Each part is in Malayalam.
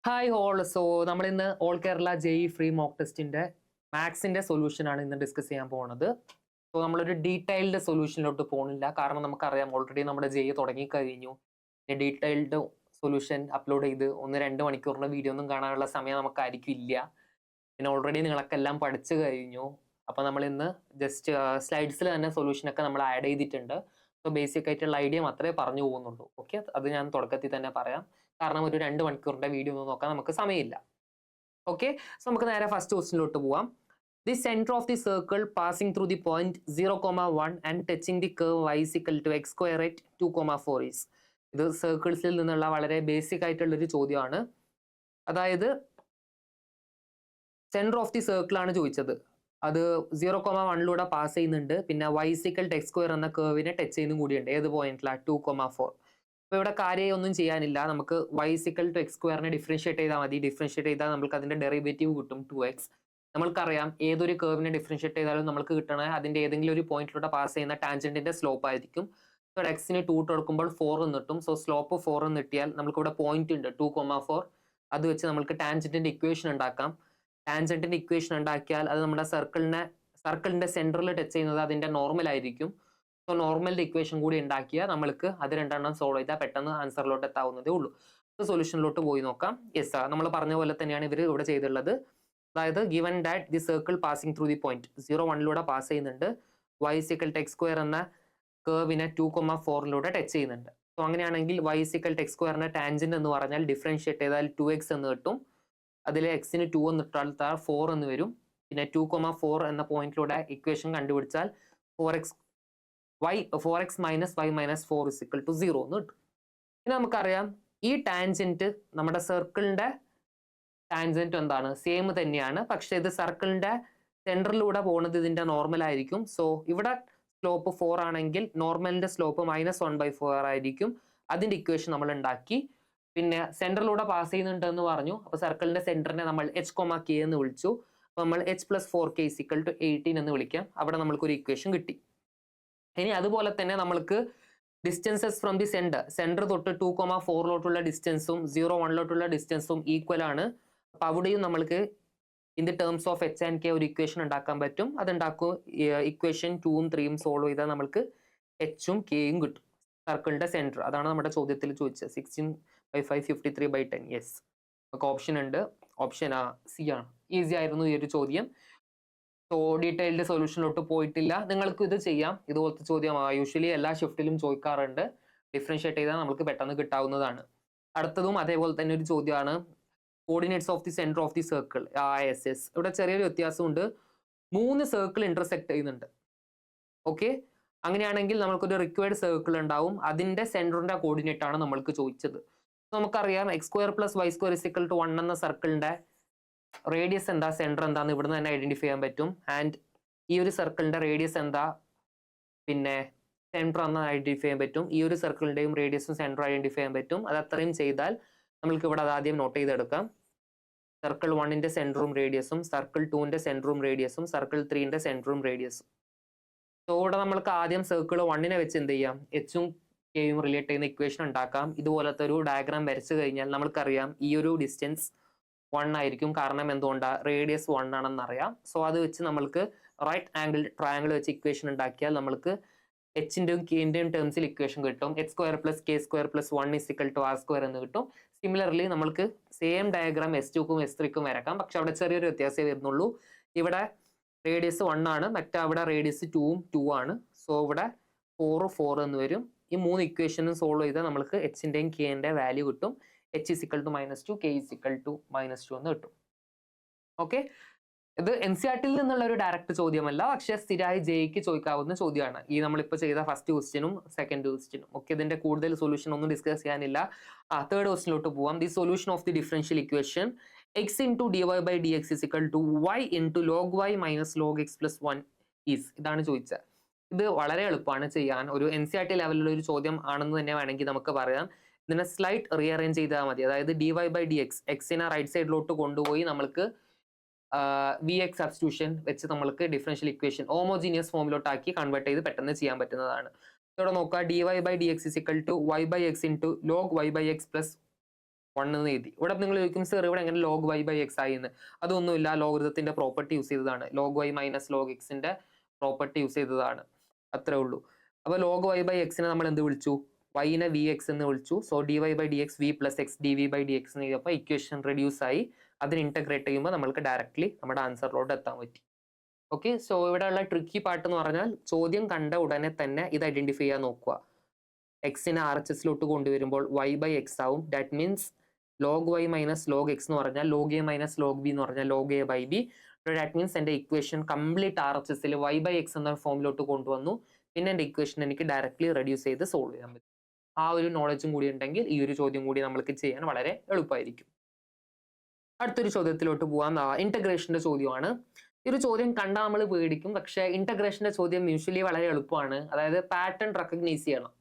Hi all. സോ നമ്മൾ ഇന്ന് all Kerala JEE free mock ടെസ്റ്റിന്റെ മാത്സിന്റെ സൊല്യൂഷൻ ആണ് ഇന്ന് ഡിസ്കസ് ചെയ്യാൻ പോകുന്നത്. സോ നമ്മളൊരു ഡീറ്റെയിൽഡ് സൊല്യൂഷനിലോട്ട് പോകുന്നില്ല, കാരണം നമുക്കറിയാം ഓൾറെഡി നമ്മുടെ ജെഇ തുടങ്ങിക്കഴിഞ്ഞു. ഡീറ്റെയിൽഡ് സൊല്യൂഷൻ അപ്ലോഡ് ചെയ്ത് 1-2 മണിക്കൂറിന്റെ വീഡിയോ ഒന്നും കാണാനുള്ള സമയം നമുക്കായിരിക്കും ഇല്ല. പിന്നെ ഓൾറെഡി നിങ്ങളൊക്കെ എല്ലാം പഠിച്ചു കഴിഞ്ഞു. അപ്പോൾ നമ്മൾ ഇന്ന് ജസ്റ്റ് സ്ലൈഡ്സിൽ തന്നെ സൊല്യൂഷനൊക്കെ നമ്മൾ ആഡ് ചെയ്തിട്ടുണ്ട്. സോ ബേസിക് ആയിട്ടുള്ള ഐഡിയ മാത്രമേ പറഞ്ഞു പോകുന്നുള്ളൂ. ഓക്കെ, അത് ഞാൻ തുടക്കത്തിൽ തന്നെ പറയാം, കാരണം ഒരു 2 മണിക്കൂറിന്റെ വീഡിയോ ഒന്നും നോക്കാൻ നമുക്ക് സമയമില്ല. ഓക്കെ, സോ നമുക്ക് നേരെ ഫസ്റ്റ് ക്വസ്റ്റിനിലോട്ട് പോവാം. The centre of the circle passing through the point 0,1 and touching the curve y is equal to x square at 2,4 is. ഇത് സർക്കിൾസിൽ നിന്നുള്ള വളരെ ബേസിക് ആയിട്ടുള്ള ഒരു ചോദ്യമാണ്. അതായത് സെന്റർ ഓഫ് ദി സർക്കിൾ ആണ് ചോദിച്ചത്. അത് 0,1ലൂടെ പാസ് ചെയ്യുന്നുണ്ട്, പിന്നെ y is equal to x square എന്ന കർവിനെ ടച്ച് ചെയ്യുന്നതും കൂടിയുണ്ട്. ഏത് പോയിന്റിലാണ്? 2,4. അപ്പോൾ ഇവിടെ കാര്യം ഒന്നും ചെയ്യാനില്ല. നമുക്ക് y is equal to x square differentiate ചെയ്താൽ മതി. ഡിഫറൻഷിയേറ്റ് ചെയ്താൽ നമുക്ക് അതിന്റെ ഡെറിവേറ്റീവ് കിട്ടും 2x. നമ്മൾക്കറിയാം ഏതൊരു കർവിനെ ഡിഫറൻഷിയേറ്റ് ചെയ്താലും നമുക്ക് കിട്ടണ അതിന്റെ ഏതെങ്കിലും ഒരു പോയിന്റിലൂടെ പാസ് ചെയ്യുന്ന ടാൻജന്റിന്റെ സ്ലോപ്പ് ആയിരിക്കും. സോ എക്സിന് 2 കൊടുക്കുമ്പോൾ 4 എന്ന് കിട്ടും. സോ സ്ലോപ്പ് 4 എന്ന് കിട്ടിയാൽ നമുക്ക് ഇവിടെ പോയിന്റ് ഉണ്ട് 2,4. അത് വെച്ച് നമുക്ക് ടാൻജന്റിന്റെ ഇക്വേഷൻ ഉണ്ടാക്കാം. ടാൻജന്റിന്റെ ഇക്വേഷൻ ഉണ്ടാക്കിയാൽ അത് നമ്മുടെ സർക്കിളിന്റെ സെന്ററിൽ ടച്ച് ചെയ്യുന്നത് അതിന്റെ നോർമൽ ആയിരിക്കും. സോ നോർമലിന്റെ ഇക്വേഷൻ കൂടി ഉണ്ടാക്കിയാൽ നമ്മൾക്ക് അത് രണ്ടെണ്ണം സോൾവ് ചെയ്താൽ പെട്ടെന്ന് ആൻസറിലോട്ട് എത്താവുന്നതേ ഉള്ളൂ. സൊല്യൂഷനിലോട്ട് പോയി നോക്കാം. യെസ്, നമ്മൾ പറഞ്ഞ പോലെ തന്നെയാണ് ഇവർ ഇവിടെ ചെയ്തിട്ടുള്ളത്. അതായത് given that the circle passing through the point 0,1ലൂടെ പാസ് ചെയ്യുന്നുണ്ട്, y is equal to x square എന്ന കർവിനെ 2,4ലൂടെ ടച്ച് ചെയ്യുന്നുണ്ട്. സോ അങ്ങനെയാണെങ്കിൽ y is equal to x square tangent എന്ന് പറഞ്ഞാൽ ഡിഫറൻഷിയേറ്റ് ചെയ്താൽ 2x എന്ന് കിട്ടും. അതിൽ എക്സിന് 2 എന്ന് ഇട്ടാൽ 4 എന്ന് വരും. പിന്നെ 2,4 എന്ന പോയിന്റിലൂടെ ഇക്വേഷൻ കണ്ടുപിടിച്ചാൽ 4x minus y minus 4 is equal to 0 എന്ന് കിട്ടും. പിന്നെ നമുക്കറിയാം ഈ ടാൻജന്റ് നമ്മുടെ സർക്കിളിന്റെ ടാൻജന്റ് എന്താണ്? സെയിം തന്നെയാണ്, പക്ഷെ ഇത് സർക്കിളിന്റെ സെന്ററിലൂടെ പോകുന്നത് ഇതിന്റെ നോർമൽ ആയിരിക്കും. സോ ഇവിടെ സ്ലോപ്പ് 4 ആണെങ്കിൽ നോർമലിന്റെ സ്ലോപ്പ് -1/4 ആയിരിക്കും. അതിന്റെ ഇക്വേഷൻ നമ്മൾ ഉണ്ടാക്കി. പിന്നെ സെന്ററിലൂടെ പാസ് ചെയ്യുന്നുണ്ട് എന്ന് പറഞ്ഞു. അപ്പൊ സർക്കിളിന്റെ സെന്ററിനെ നമ്മൾ h, k എന്ന് വിളിച്ചു. അപ്പൊ നമ്മൾ h + 4k is equal to 18 എന്ന് വിളിക്കാം. അവിടെ നമ്മൾക്ക് ഒരു ഇക്വേഷൻ കിട്ടി. ഇനി അതുപോലെ തന്നെ നമ്മൾക്ക് ഡിസ്റ്റൻസസ് ഫ്രം ദി സെന്റർ തൊട്ട് 2,4ലോട്ടുള്ള ഡിസ്റ്റൻസും 0,1ലോട്ടുള്ള ഡിസ്റ്റൻസും ഈക്വൽ ആണ്. അപ്പൊ അവിടെയും നമ്മൾക്ക് in the terms of h and k ഒരു ഇക്വേഷൻ ഉണ്ടാക്കാൻ പറ്റും. അതുണ്ടാക്കും. ഇക്വേഷൻ 2ഉം 3ഉം സോൾവ് ചെയ്താൽ നമ്മൾക്ക് h ഉം k യും കിട്ടും. സർക്കിളിന്റെ സെന്റർ, അതാണ് നമ്മുടെ ചോദ്യത്തിൽ ചോദിച്ചത്. 16/5 53/10. യെസ്, നമുക്ക് ഓപ്ഷൻ ഉണ്ട്. ഓപ്ഷൻ സി ആണ്. ഈസി ആയിരുന്നു ഈ ഒരു ചോദ്യം. സോ ഡീറ്റെയിൽഡ് സൊല്യൂഷനിലോട്ട് പോയിട്ടില്ല. നിങ്ങൾക്ക് ഇത് ചെയ്യാം. ഇതുപോലത്തെ ചോദ്യം യൂഷ്വലി എല്ലാ ഷിഫ്റ്റിലും ചോദിക്കാറുണ്ട്. ഡിഫറൻഷിയേറ്റ് ചെയ്താൽ നമുക്ക് പെട്ടെന്ന് കിട്ടാവുന്നതാണ്. അടുത്തതും അതേപോലെ തന്നെ ഒരു ചോദ്യമാണ്. Coordinates of the centre of the circle ISS. ഇവിടെ ചെറിയൊരു വ്യത്യാസമുണ്ട്. 3 സർക്കിൾ ഇന്റർസെക്ട് ചെയ്യുന്നുണ്ട്. ഓക്കെ, അങ്ങനെയാണെങ്കിൽ നമുക്കൊരു റിക്വയർഡ് സർക്കിൾ ഉണ്ടാവും. അതിന്റെ സെന്ററിന്റെ കോർഡിനേറ്റ് ആണ് നമ്മൾക്ക് ചോദിച്ചത്. നമുക്കറിയാം x² + y² = 1 എന്ന സർക്കിളിന്റെ റേഡിയസ് എന്താ, സെന്റർ എന്താന്ന് ഇവിടുന്ന് തന്നെ ഐഡന്റിഫൈ ചെയ്യാൻ പറ്റും. ആൻഡ് ഈ ഒരു സർക്കിളിന്റെ റേഡിയസ് എന്താ, പിന്നെ സെന്റർ എന്ന് ഐഡന്റിഫൈ ചെയ്യാൻ പറ്റും. ഈ ഒരു സർക്കിളിന്റെയും റേഡിയസും സെന്റർ ഐഡന്റിഫൈ ചെയ്യാൻ പറ്റും. അത് അത്രയും ചെയ്താൽ നമ്മൾക്ക് ഇവിടെ അത് ആദ്യം നോട്ട് ചെയ്തെടുക്കാം. സർക്കിൾ 1ന്റെ സെന്ററും റേഡിയസും, സർക്കിൾ 2ന്റെ സെന്ററും റേഡിയസും, സർക്കിൾ 3ന്റെ സെന്ററും റേഡിയസും. സോ ഇവിടെ നമ്മൾക്ക് ആദ്യം സർക്കിൾ 1നെ വെച്ച് എന്ത് ചെയ്യാം, എച്ചും കെയും റിലേറ്റ് ചെയ്യുന്ന ഇക്വേഷൻ ഉണ്ടാക്കാം. ഇതുപോലത്തെ ഒരു ഡയഗ്രാം വരച്ചു കഴിഞ്ഞാൽ നമ്മൾക്കറിയാം ഈ ഒരു ഡിസ്റ്റൻസ് 1 ആയിരിക്കും. കാരണം എന്തുകൊണ്ടാ, റേഡിയസ് 1 ആണെന്ന് അറിയാം. സോ അത് വെച്ച് നമ്മൾക്ക് റൈറ്റ് ആംഗിൾ ട്രയാംഗിൾ വെച്ച് ഇക്വേഷൻ ഉണ്ടാക്കിയാൽ നമ്മൾക്ക് എച്ചിന്റെയും കെന്റെയും ടേംസിൽ ഇക്വേഷൻ കിട്ടും. h² + k² + 1 is equal to r² എന്ന് കിട്ടും. സിമിലർലി നമ്മൾക്ക് സെയിം ഡയഗ്രാം S2ക്കും S3ക്കും വരക്കാം. പക്ഷെ അവിടെ ചെറിയൊരു വ്യത്യാസമേ വരുന്നുള്ളൂ. ഇവിടെ റേഡിയസ് 1 ആണ്, മറ്റവിടെ റേഡിയസ് 2ഉം 2 ആണ്. സോ ഇവിടെ 4 എന്ന് വരും. ഈ 3 ഇക്വേഷനും സോൾവ് ചെയ്താൽ നമ്മൾക്ക് എച്ചിന്റെയും കെന്റെ വാല്യൂ കിട്ടും. h is equal to -2, k is equal to -2 എന്ന് കിട്ടും. ഓക്കെ, ഇത് NCERTയിൽ നിന്നുള്ള ഒരു ഡയറക്റ്റ് ചോദ്യമല്ല, പക്ഷെ സ്ഥിരമായി ജെഇക്ക് ചോദിക്കാവുന്ന ചോദ്യമാണ്. ഈ നമ്മളിപ്പോൾ ചെയ്ത ഫസ്റ്റ് ക്വസ്റ്റ്യനും സെക്കൻഡ് ക്വസ്റ്റ്യനും. ഓക്കെ, ഇതിന്റെ കൂടുതൽ സൊല്യൂഷൻ ഒന്നും ഡിസ്കസ് ചെയ്യാനില്ല. തേർഡ് ക്വസ്റ്റ്യനിലോട്ട് പോവാം. The solution of the differential equation x × dy/dx is equal to y × log y minus log x + 1 is. ഇതാണ് ചോദിച്ചത്. ഇത് വളരെ എളുപ്പമാണ് ചെയ്യാൻ. ഒരു NCERT ലെവലിലുള്ള ഒരു ചോദ്യം ആണെന്ന് തന്നെ വേണമെങ്കിൽ നമുക്ക് പറയാം. ഇതിനെ സ്ലൈറ്റ് റീഅറേഞ്ച് ചെയ്താൽ മതി. അതായത് dy/dx, എക്സിനെ റൈറ്റ് സൈഡിലോട്ട് കൊണ്ടുപോയി നമ്മൾക്ക് vx സബ്സ്റ്റിറ്റ്യൂഷൻ വെച്ച് നമ്മൾക്ക് ഡിഫറൻഷ്യൽ ഇക്വേഷൻ ഹോമോജീനിയസ് ഫോമിലോട്ടാക്കി കൺവേർട്ട് ചെയ്ത് പെട്ടെന്ന് ചെയ്യാൻ പറ്റുന്നതാണ്. ഇവിടെ നോക്കുക, dy/dx is equal to y/x × log y/x + 1 എന്ന് എഴുതി. ഇവിടെ നിങ്ങൾ ചോദിക്കും സർ ഇവിടെ എങ്ങനെ log y by x ആയി എന്ന്. അതൊന്നുമില്ല, ലോഗരിതത്തിന്റെ പ്രോപ്പർട്ടി യൂസ് ചെയ്തതാണ്. log y minus log x ന്റെ പ്രോപ്പർട്ടി യൂസ് ചെയ്തതാണ്, അത്രേ ഉള്ളൂ. അപ്പൊ log y by x നെ നമ്മൾ എന്ത് വിളിച്ചു? y നെ vx എന്ന് വിളിച്ചു. So dy by dx v plus x dv by dx എന്ന് എഴുതിയപ്പോൾ ഇക്വേഷൻ റെഡ്യൂസ് ആയി. അതിന് ഇന്റഗ്രേറ്റ് ചെയ്യുമ്പോൾ നമ്മൾക്ക് ഡയറക്ട്ലി നമ്മുടെ ആൻസറിലോട്ട് എത്താൻ പറ്റി. ഓക്കെ, സോ ഇവിടെയുള്ള ട്രിക്കി പാർട്ട് എന്ന് പറഞ്ഞാൽ ചോദ്യം കണ്ട ഉടനെ തന്നെ ഇത് ഐഡന്റിഫൈ ചെയ്യാൻ നോക്കുക. എക്സിനെ RHSലോട്ട് കൊണ്ടുവരുമ്പോൾ y by x ആവും. That means log y minus log x എന്ന് പറഞ്ഞാൽ log a minus log b എന്ന് പറഞ്ഞാൽ log a by b. That means എൻ്റെ ഇക്വേഷൻ കംപ്ലീറ്റ് RHSൽ y by x എന്ന ഫോമിലോട്ട് കൊണ്ടുവന്നു. പിന്നെ എൻ്റെ ഇക്വേഷൻ എനിക്ക് ഡയറക്ട്ലി റെഡ്യൂസ് ചെയ്ത് സോൾവ് ചെയ്യാൻ പറ്റും. ആ ഒരു നോളജും കൂടി ഉണ്ടെങ്കിൽ ഈ ഒരു ചോദ്യം കൂടി നമ്മൾക്ക് ചെയ്യാൻ വളരെ എളുപ്പമായിരിക്കും. അടുത്തൊരു ചോദ്യത്തിലോട്ട് പോകാം. ഇന്റഗ്രേഷന്റെ ചോദ്യമാണ്. ഈ ഒരു ചോദ്യം കണ്ടാൽ നമ്മൾ പേടിക്കും, പക്ഷേ ഇന്റഗ്രേഷന്റെ ചോദ്യം യൂഷ്വലി വളരെ എളുപ്പമാണ്. അതായത് പാറ്റേൺ റെക്കഗ്നൈസ് ചെയ്യണം.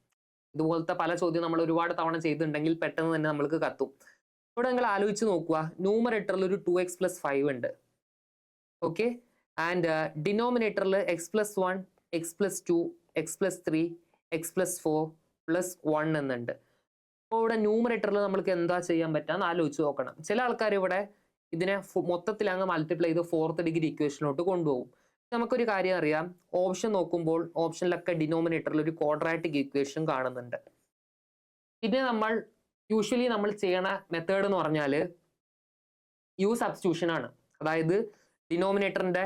ഇതുപോലത്തെ പല ചോദ്യം നമ്മൾ ഒരുപാട് തവണ ചെയ്തിട്ടുണ്ടെങ്കിൽ പെട്ടെന്ന് തന്നെ നമ്മൾക്ക് കത്തും. ഇവിടെ നിങ്ങൾ ആലോചിച്ച് നോക്കുക, ന്യൂമറേറ്ററിൽ ഒരു 2x + 5 ഉണ്ട്. ഓക്കെ, ആൻഡ് ഡിനോമിനേറ്ററിൽ x + 1 x + 2 x + 3 x + 4 + 1 എന്നുണ്ട്. അപ്പോൾ ഇവിടെ ന്യൂമറേറ്ററിൽ നമ്മൾക്ക് എന്താ ചെയ്യാൻ പറ്റാന്ന് ആലോചിച്ച് നോക്കണം. ചില ആൾക്കാർ ഇവിടെ ഇതിനെ മൊത്തത്തിൽ അങ്ങ് മൾട്ടിപ്ലൈ ചെയ്ത് 4th ഡിഗ്രി ഇക്വേഷനിലോട്ട് കൊണ്ടുപോകും. നമുക്കൊരു കാര്യം അറിയാം, ഓപ്ഷൻ നോക്കുമ്പോൾ ഓപ്ഷനിലൊക്കെ ഡിനോമിനേറ്ററിൽ ഒരു ക്വാഡ്രാറ്റിക് ഇക്വേഷൻ കാണുന്നുണ്ട്. പിന്നെ നമ്മൾ യൂഷ്വലി നമ്മൾ ചെയ്യണ മെത്തേഡ് എന്ന് പറഞ്ഞാൽ യു സബ്സ്റ്റിറ്റ്യൂഷൻ ആണ്. അതായത് ഡിനോമിനേറ്ററിന്റെ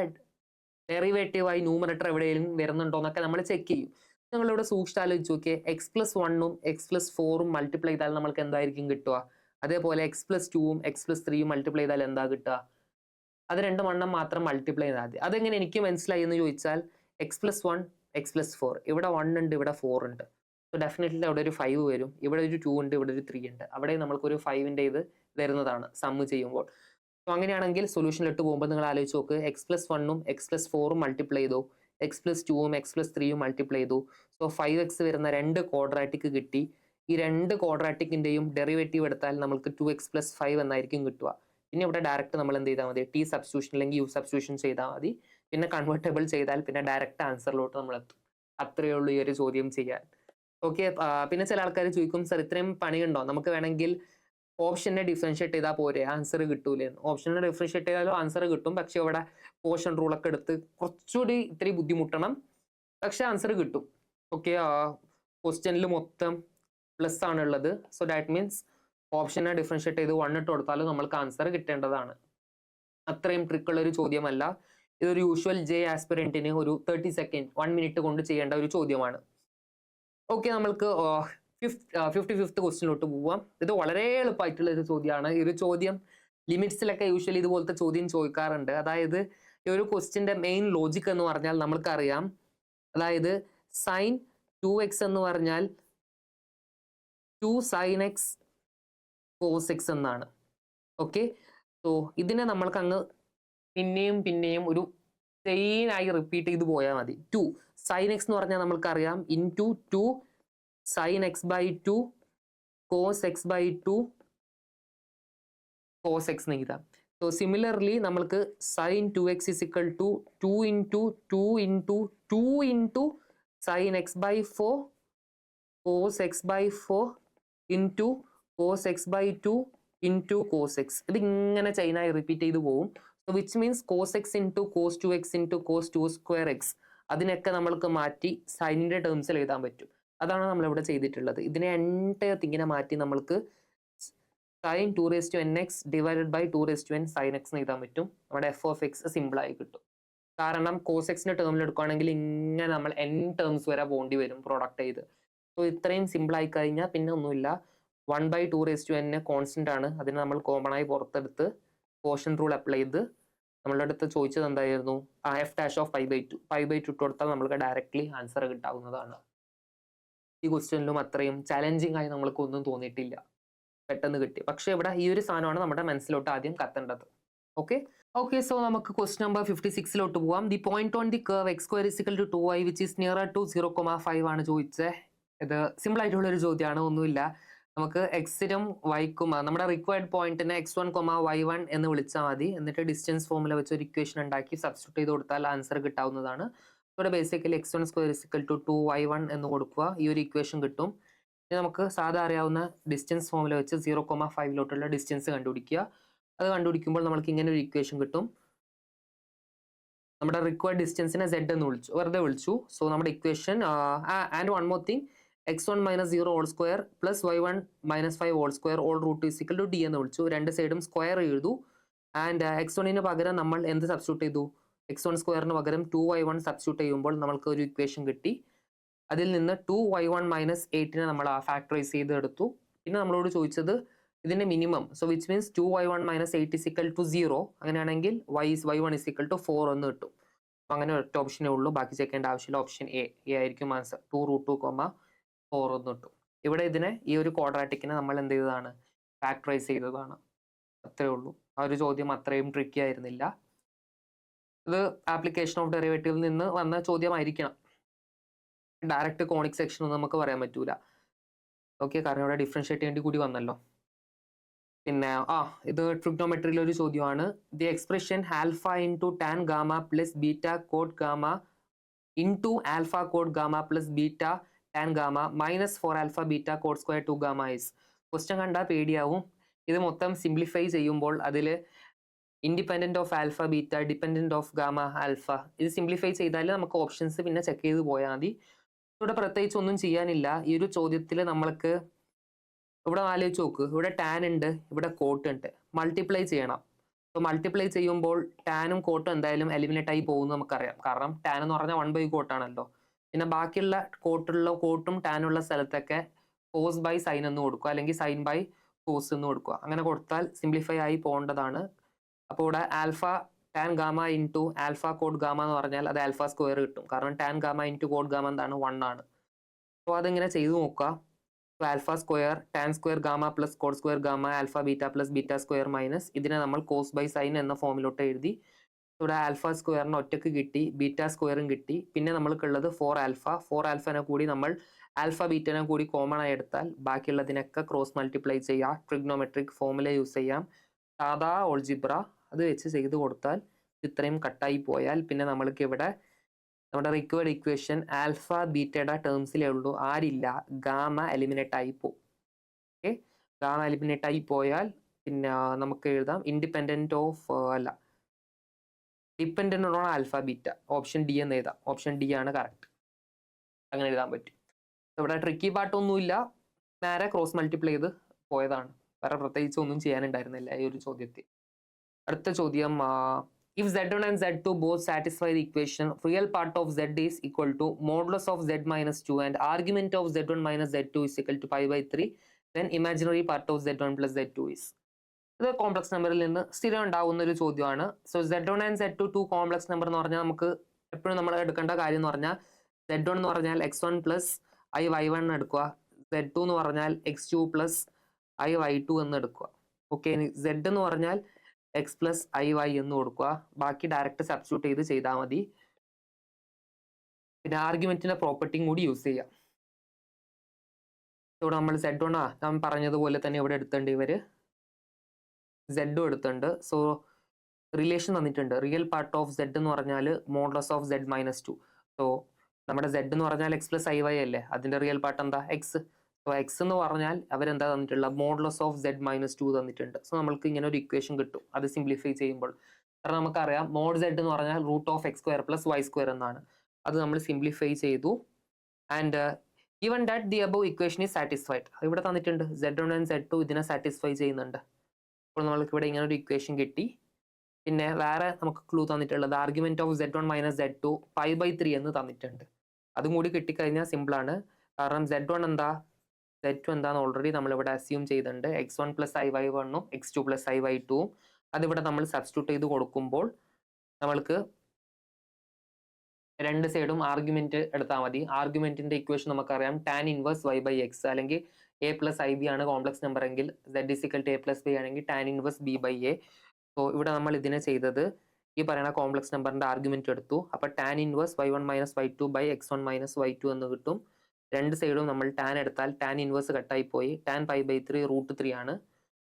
ഡെറിവേറ്റീവായി ന്യൂമറേറ്റർ എവിടെയെങ്കിലും വരുന്നുണ്ടോ എന്നൊക്കെ നമ്മൾ ചെക്ക് ചെയ്യും. നിങ്ങളിവിടെ സൂക്ഷിച്ചാലോചിച്ച് നോക്കിയേ, x + 1ഉം x + 4ഉം മൾട്ടിപ്ലൈ ചെയ്താൽ നമ്മൾക്ക് എന്തായിരിക്കും കിട്ടുക? അതേപോലെ x + 2ഉം x + 3ഉം മൾട്ടിപ്ലൈ ചെയ്താൽ എന്താ കിട്ടുക? അത് രണ്ടും എണ്ണം മാത്രം മൾട്ടിപ്ലൈ ചെയ്താൽ മതി. അതെങ്ങനെ എനിക്ക് മനസ്സിലായി എന്ന് ചോദിച്ചാൽ x + 1 x + 4 ഇവിടെ 1 ഉണ്ട്, ഇവിടെ 4 ഉണ്ട്. സോ ഡെഫിനറ്റ്ലി അവിടെ ഒരു 5 വരും. ഇവിടെ ഒരു 2 ഉണ്ട്, ഇവിടെ ഒരു 3 ഉണ്ട്. അവിടെ നമ്മൾക്കൊരു 5ന്റെ ഇത് വരുന്നതാണ് സമ്മ് ചെയ്യുമ്പോൾ. സോ അങ്ങനെയാണെങ്കിൽ സൊല്യൂഷനിലിട്ട് പോകുമ്പോൾ നിങ്ങൾ ആലോചിച്ച് നോക്ക്, x + 1ഉം x + 4ഉം മൾട്ടിപ്ലൈ ചെയ്തു, x + 2ഉം x + 3ഉം മൾട്ടിപ്ലൈ ചെയ്തു. സോ 5x വരുന്ന 2 ക്വാഡ്രാറ്റിക് കിട്ടി. ഈ 2 ക്വാഡ്രാറ്റിക്കിന്റെയും ഡെറിവേറ്റീവ് എടുത്താൽ നമുക്ക് 2x + 5 എന്നായിരിക്കും കിട്ടുക. പിന്നെ ഇവിടെ ഡയറക്റ്റ് നമ്മൾ എന്ത് ചെയ്താൽ മതി? ടി സബ്സ്റ്റിറ്റ്യൂഷൻ അല്ലെങ്കിൽ യു സബ്സ്റ്റിറ്റ്യൂഷൻ ചെയ്താൽ മതി. പിന്നെ കൺവേർട്ടബിൾ ചെയ്താൽ പിന്നെ ഡയറക്റ്റ് ആൻസറിലോട്ട് നമ്മൾ എത്തും. അത്രയേ ഉള്ളൂ ഈ ഒരു ചോദ്യം ചെയ്യാൻ. ഓക്കെ, പിന്നെ ചില ആൾക്കാർ ചോദിക്കും സർ ഇത്രയും പണിയുണ്ടോ? നമുക്ക് വേണമെങ്കിൽ ഓപ്ഷനെ ഡിഫറൻഷിയേറ്റ് ചെയ്താൽ പോരെ, ആൻസർ കിട്ടൂലേ? ഓപ്ഷനെ ഡിഫറൻഷിയേറ്റ് ചെയ്താലും ആൻസർ കിട്ടും, പക്ഷെ ഇവിടെ പോർഷൻ റൂളൊക്കെ എടുത്ത് കുറച്ചുകൂടി ഇത്തിരി ബുദ്ധിമുട്ടണം, പക്ഷെ ആൻസർ കിട്ടും. ഓക്കെ, ക്വസ്റ്റ്യനിൽ മൊത്തം പ്ലസ് ആണ് ഉള്ളത്. സോ ദാറ്റ് മീൻസ് ഓപ്ഷനെ ഡിഫറൻഷിയേറ്റ് ചെയ്ത് 1 ഇട്ട് കൊടുത്താലും നമ്മൾക്ക് ആൻസർ കിട്ടേണ്ടതാണ്. അത്രയും ട്രിക്കുള്ള ഒരു ചോദ്യമല്ല. ഇതൊരു യൂഷ്വൽ ജെ ആസ്പിറന്റിന് ഒരു 30 സെക്കൻഡ് 1 മിനിറ്റ് കൊണ്ട് ചെയ്യേണ്ട ഒരു ചോദ്യമാണ്. ഓക്കെ, നമ്മൾക്ക് 55th ക്വസ്റ്റ്യനിലോട്ട് പോവാം. ഇത് വളരെ എളുപ്പമായിട്ടുള്ള ഒരു ചോദ്യമാണ്. ഈ ഒരു ചോദ്യം ലിമിറ്റ്സിലൊക്കെ യൂഷ്വലി ഇതുപോലത്തെ ചോദ്യം ചോദിക്കാറുണ്ട്. അതായത് ഈ ഒരു ക്വസ്റ്റ്യന്റെ മെയിൻ ലോജിക് എന്ന് പറഞ്ഞാൽ നമ്മൾക്കറിയാം, അതായത് sin 2x എന്ന് പറഞ്ഞാൽ 2 sin x cos x എന്നാണ്. ഓക്കെ, സോ ഇതിനെ നമ്മൾക്ക് അങ്ങ് പിന്നെയും പിന്നെയും ഒരു ചെയിൻ ആയി റിപ്പീറ്റ് ചെയ്ത് പോയാൽ മതി. 2 sin x എന്ന് പറഞ്ഞാൽ നമ്മൾക്കറിയാം into 2 sin x by 2 cos x by 2 cos x എന്ന് എഴുതാം. സോ സിമിലർലി നമ്മൾക്ക് sin 2x is equal to 2 into 2 into 2 into sin x by 4 cos x by 4 into cos x by 2 into cos x. ഇത് ഇങ്ങനെ ചെയിനായി റിപ്പീറ്റ് ചെയ്ത് പോകും. So which means cos x into cos 2x into cos 2 square x. അതിനൊക്കെ നമ്മൾക്ക് മാറ്റി സൈനിന്റെ ടേംസിൽ എഴുതാൻ പറ്റും. അതാണ് നമ്മളിവിടെ ചെയ്തിട്ടുള്ളത്. ഇതിനെ എൻറ്റയർ ഇങ്ങനെ മാറ്റി നമ്മൾക്ക് sin 2n(x) divided by 2n sin x എന്ന് എഴുതാൻ പറ്റും. നമ്മുടെ f of x സിമ്പിൾ ആയി കിട്ടും. കാരണം cos x ടേമിൽ എടുക്കുകയാണെങ്കിൽ ഇങ്ങനെ നമ്മൾ n ടേംസ് വരെ പോകേണ്ടി വരും പ്രൊഡക്റ്റ് ചെയ്ത്. സോ ഇത്രയും സിമ്പിൾ ആയി കഴിഞ്ഞാൽ പിന്നെ ഒന്നുമില്ല. 1/2n കോൺസ്റ്റന്റ് ആണ്. അതിനെ നമ്മൾ കോമൺ ആയി പുറത്തെടുത്ത് കോഷ്യൻ റൂൾ അപ്ലൈ ചെയ്ത് നമ്മളുടെ അടുത്ത് ചോദിച്ചത് എന്തായിരുന്നു? f dash of π/2 ഇട്ട് കൊടുത്താൽ നമുക്ക് ഡയറക്ട്ലി ആൻസർ കിട്ടാവുന്നതാണ്. ഈ ക്വസ്റ്റ്യനിലും അത്രയും ചാലഞ്ചിങ് ആയി നമ്മൾക്ക് ഒന്നും തോന്നിയിട്ടില്ല, പെട്ടെന്ന് കിട്ടി. പക്ഷെ ഇവിടെ ഈ ഒരു സാധനമാണ് നമ്മുടെ മനസ്സിലോട്ട് ആദ്യം കത്തേണ്ടത്. ഓക്കെ, സോ നമുക്ക് ക്വസ്റ്റ്യൻ നമ്പർ 56ലോട്ട് പോവാം. The point on the curve x² is equal to 2y which is nearer to 0,5 ആണ് ചോദിച്ചത്. ഇത് സിമ്പിൾ ആയിട്ടുള്ള ഒരു ചോദ്യമാണ്, ഒന്നുമില്ല. നമുക്ക് എക്സിനും വൈക്കും നമ്മുടെ റിക്വയർഡ് പോയിന്റിനെ x1, y1 എന്ന് വിളിച്ചാൽ മതി. എന്നിട്ട് ഡിസ്റ്റൻസ് ഫോർമുല വെച്ച് ഒരു ഇക്വേഷൻ ഉണ്ടാക്കി സബ്സ്റ്റിറ്റ്യൂട്ട് ചെയ്ത് കൊടുത്താൽ ആൻസർ കിട്ടാവുന്നതാണ്. ഇവിടെ basically x1² is equal to 2y1 എന്ന് കൊടുക്കുക. ഈ ഒരു ഇക്വേഷൻ കിട്ടും. ഇനി നമുക്ക് സാധാ അറിയാവുന്ന ഡിസ്റ്റൻസ് ഫോമിൽ വെച്ച് 0,5 ഡിസ്റ്റൻസ് കണ്ടുപിടിക്കുക. അത് കണ്ടുപിടിക്കുമ്പോൾ നമുക്ക് ഇങ്ങനെ ഒരു ഇക്വേഷൻ കിട്ടും. നമ്മുടെ റിക്വയർഡ് ഡിസ്റ്റൻസിനെ z എന്ന് വെറുതെ വിളിച്ചു. സോ നമ്മുടെ equation and one more thing x1 - 0 whole square plus y1 - 5 whole square all root is equal to d എന്ന് വിളിച്ചു. രണ്ട് സൈഡും സ്ക്വയർ എഴുതു. ആൻഡ് x1 പകരം നമ്മൾ എന്ത് സബ്സ്റ്റിറ്റ്യൂട്ട് ചെയ്തു? x1 സ്ക്വയറിന് പകരം 2y1 സബ്സ്റ്റിറ്റ്യൂട്ട് ചെയ്യുമ്പോൾ നമ്മൾക്ക് ഒരു ഇക്വേഷൻ കിട്ടി. അതിൽ നിന്ന് 2y1 - 8 നമ്മൾ ഫാക്ടറൈസ് ചെയ്ത് എടുത്തു. പിന്നെ നമ്മളോട് ചോദിച്ചത് ഇതിന്റെ minimum. So which means 2y1 - 8 is equal to 0. അങ്ങനെയാണെങ്കിൽ y1 is equal to 4 എന്ന് കിട്ടും. അങ്ങനെ ഒറ്റ ഓപ്ഷനേ ഉള്ളൂ, ബാക്കി ചെക്കേണ്ട ആവശ്യമില്ല. ഓപ്ഷൻ എ ആയിരിക്കും ആൻസർ. 2√2,4 എന്ന് കിട്ടും. ഇവിടെ ഇതിനെ ഈ ഒരു ക്വാഡ്രാറ്റിക്കിനെ നമ്മൾ എന്ത് ചെയ്തതാണ്? ഫാക്ടറൈസ് ചെയ്തതാണ്. അത്രേ ഉള്ളൂ. ആ ഒരു ചോദ്യം അത്രയും ട്രിക്കി ആയിരുന്നില്ല. ഇത് ആപ്ലിക്കേഷൻ ഓഫ് ഡെറിവേറ്റീവിൽ നിന്ന് വന്ന ചോദ്യമായിരിക്കണം. ഡയറക്റ്റ് കോണിക് സെക്ഷൻ ഒന്നും നമുക്ക് പറയാൻ പറ്റൂല. ഓക്കെ, കാരണം ഇവിടെ ഡിഫറൻഷിയേറ്റ് ചെയ്യേണ്ടി കൂടി വന്നല്ലോ. പിന്നെ ഇത് ട്രിഗ്നോമെട്രിയിലെ ഒരു ചോദ്യമാണ്. The expression alpha into tan gamma plus beta code gamma into alpha code gamma plus beta tan gamma minus 4 alpha beta code square 2 gamma is. Question കണ്ടാൽ പേടിയാവും. ഇത് മൊത്തം സിംപ്ലിഫൈ ചെയ്യുമ്പോൾ അതിൽ independent of alpha beta, dependent of gamma alpha, ഇത് സിംപ്ലിഫൈ ചെയ്താൽ നമുക്ക് ഓപ്ഷൻസ് പിന്നെ ചെക്ക് ചെയ്ത് പോയാൽ മതി. ഇവിടെ പ്രത്യേകിച്ച് ഒന്നും ചെയ്യാനില്ല. ഈ ഒരു ചോദ്യത്തിൽ നമ്മൾക്ക് ഇവിടെ ആലോചിച്ച് നോക്ക്, ഇവിടെ ടാൻ ഉണ്ട്, ഇവിടെ കോട്ട് ഉണ്ട്. മൾട്ടിപ്ലൈ ചെയ്യണം. അപ്പോൾ മൾട്ടിപ്ലൈ ചെയ്യുമ്പോൾ ടാനും കോട്ടും എന്തായാലും എലിമിനേറ്റ് ആയി പോകുമെന്ന് നമുക്കറിയാം. കാരണം ടാൻ എന്ന് പറഞ്ഞാൽ 1 കോട്ടാണല്ലോ. പിന്നെ ബാക്കിയുള്ള കോട്ടും ടാനുള്ള സ്ഥലത്തൊക്കെ കോസ് ബൈ സൈൻ എന്ന് കൊടുക്കുക, അല്ലെങ്കിൽ സൈൻ ബൈ കോസ് എന്ന് കൊടുക്കുക. അങ്ങനെ കൊടുത്താൽ സിംപ്ലിഫൈ ആയി പോകേണ്ടതാണ്. അപ്പോൾ ഇവിടെ alpha tan gamma into alpha code gamma എന്ന് പറഞ്ഞാൽ അത് ആൽഫ സ്ക്വയർ കിട്ടും. കാരണം tan gamma into code gamma എന്താണ്? 1 ആണ്. അപ്പോൾ അതിങ്ങനെ ചെയ്തു നോക്കുക. Alpha square tan square gamma plus code square gamma alpha beta plus beta square minus ഇതിനെ നമ്മൾ കോസ് ബൈ സൈൻ എന്ന ഫോമിലോട്ട് എഴുതി. ഇവിടെ ആൽഫ സ്ക്വയറിന് ഒറ്റക്ക് കിട്ടി, ബീറ്റ സ്ക്വയറും കിട്ടി. പിന്നെ നമ്മൾക്കുള്ളത് 4 ആൽഫ. 4 ആൽഫനെ കൂടി നമ്മൾ ആൽഫ ബീറ്റനെ കൂടി കോമൺ ആയി എടുത്താൽ ബാക്കിയുള്ളതിനൊക്കെ ക്രോസ് മൾട്ടിപ്ലൈ ചെയ്യാം. ട്രിഗ്നോമെട്രിക് ഫോമുല യൂസ് ചെയ്യാം. സാധാ ഓൾജിബ്ര അത് വെച്ച് ചെയ്ത് കൊടുത്താൽ ഇത്രയും കട്ടായി പോയാൽ പിന്നെ നമ്മൾക്ക് ഇവിടെ നമ്മുടെ റിക്വയർഡ് ഇക്വേഷൻ ആൽഫ ബീറ്റയുടെ ടേംസിലേ ഉള്ളൂ, ആരില്ല. ഗാമ എലിമിനേറ്റ് ആയി പോകും. ഓക്കെ, ഗാമ എലിമിനേറ്റ് ആയി പോയാൽ പിന്നെ നമുക്ക് എഴുതാം independent of dependent on alpha beta. Option D എന്ന് എഴുതാം. ഓപ്ഷൻ ഡി ആണ് കറക്റ്റ്. അങ്ങനെ എഴുതാൻ പറ്റും. ഇവിടെ ട്രിക്കി പാട്ടൊന്നുമില്ല, നേരെ ക്രോസ് മൾട്ടിപ്ലൈ ചെയ്ത് പോയതാണ്. വേറെ പ്രത്യേകിച്ച് ഒന്നും ചെയ്യാനുണ്ടായിരുന്നില്ല ഈ ഒരു ചോദ്യത്തിൽ. അടുത്ത ചോദ്യം, if z1 and z2 both satisfy the equation, real part of z is equal to modulus of z minus 2 and argument of z1 minus z2 is equal to pi by 3, then imaginary part of z1 plus z2 is. ഇത് കോംപ്ലക്സ് നമ്പറിൽ നിന്ന് സ്ഥിരം ഉണ്ടാവുന്ന ഒരു ചോദ്യമാണ്. So z1 and z2 2 complex number എന്ന് പറഞ്ഞാൽ നമുക്ക് എപ്പോഴും നമ്മൾ എടുക്കേണ്ട കാര്യം എന്ന് പറഞ്ഞാൽ z1 എന്ന് പറഞ്ഞാൽ x1 പ്ലസ് i y1 എടുക്കുക, z2 എന്ന് പറഞ്ഞാൽ x2 പ്ലസ് i y2 എന്ന് എടുക്കുക. ഓക്കെ, z എന്ന് പറഞ്ഞാൽ എക്സ് പ്ലസ് ഐ വൈ എന്ന് കൊടുക്കുക. ബാക്കി ഡയറക്റ്റ് സബ്സ്റ്റിറ്റ്യൂട്ട് ചെയ്ത് ചെയ്താൽ മതി. പിന്നെ ആർഗ്യുമെന്റിന്റെ പ്രോപ്പർട്ടിയും കൂടി യൂസ് ചെയ്യാം. ഇവിടെ നമ്മൾ z1 ഞാൻ പറഞ്ഞതുപോലെ തന്നെ ഇവിടെ എടുത്തുണ്ട്, ഇവര് z എടുത്തുണ്ട്. സോ റിലേഷൻ തന്നിട്ടുണ്ട്. റിയൽ പാർട്ട് ഓഫ് z എന്ന് പറഞ്ഞാൽ modulus of z minus 2. So നമ്മുടെ z എന്ന് പറഞ്ഞാൽ എക്സ് പ്ലസ് ഐ വൈ അല്ലേ, അതിന്റെ റിയൽ പാർട്ട് എന്താ? എക്സ്. സോ എക്സ് എന്ന് പറഞ്ഞാൽ അവരെന്താ തന്നിട്ടുള്ള? മോഡുലസ് ഓഫ് z മൈനസ് 2 തന്നിട്ടുണ്ട്. സോ നമ്മൾക്ക് ഇങ്ങനെ ഒരു ഇക്വേഷൻ കിട്ടും അത് സിംപ്ലിഫൈ ചെയ്യുമ്പോൾ. കാരണം നമുക്കറിയാം മോഡ് z എന്ന് പറഞ്ഞാൽ root of x square plus y square എന്നാണ്. അത് നമ്മൾ സിംപ്ലിഫൈ ചെയ്തു. And even that the above equation is satisfied. ഇവിടെ തന്നിട്ടുണ്ട് z1 ആൻഡ് z2 ഇതിനെ സാറ്റിസ്ഫൈ ചെയ്യുന്നുണ്ട്. അപ്പോൾ നമ്മൾക്ക് ഇവിടെ ഇങ്ങനെ ഒരു ഇക്വേഷൻ കിട്ടി. പിന്നെ വേറെ നമുക്ക് ക്ലൂ തന്നിട്ടുള്ളത് argument of z1 minus z2 pi by 3 എന്ന് തന്നിട്ടുണ്ട്. അതും കൂടി കിട്ടിക്കഴിഞ്ഞാൽ സിമ്പിളാണ്. കാരണം z1 എന്താ, z2 എന്താന്ന് ഓൾറെഡി നമ്മളിവിടെ അസ്യൂം ചെയ്തിട്ടുണ്ട്. x1 പ്ലസ് ഐ വൈ വണ്ണും x2 പ്ലസ് ഐ വൈ ടൂവും അതിവിടെ നമ്മൾ സബ്സ്റ്റിറ്റ്യൂട്ട് ചെയ്ത് കൊടുക്കുമ്പോൾ നമ്മൾക്ക് രണ്ട് സൈഡും ആർഗ്യുമെന്റ് എടുത്താൽ മതി. ആർഗ്യുമെന്റിന്റെ ഇക്വേഷൻ നമുക്കറിയാം tan inverse y by x, അല്ലെങ്കിൽ a പ്ലസ് ഐ ബി ആണ് കോംപ്ലക്സ് നമ്പർ എങ്കിൽ z is equal to a plus b ആണെങ്കിൽ tan inverse b by a. So ഇവിടെ നമ്മൾ ഇതിനെ ചെയ്തത് ഈ പറയുന്ന കോംപ്ലക്സ് നമ്പറിന്റെ ആർഗ്യുമെന്റ് എടുത്തു. അപ്പൊ tan inverse y1 minus y2 by x1 minus y2 എന്ന് കിട്ടും. രണ്ട് സൈഡും നമ്മൾ ടാൻ എടുത്താൽ ടാൻ ഇൻവേഴ്സ് കട്ടായി പോയി. ടാൻ പൈ ബൈ 3 റൂട്ട് 3 ആണ്.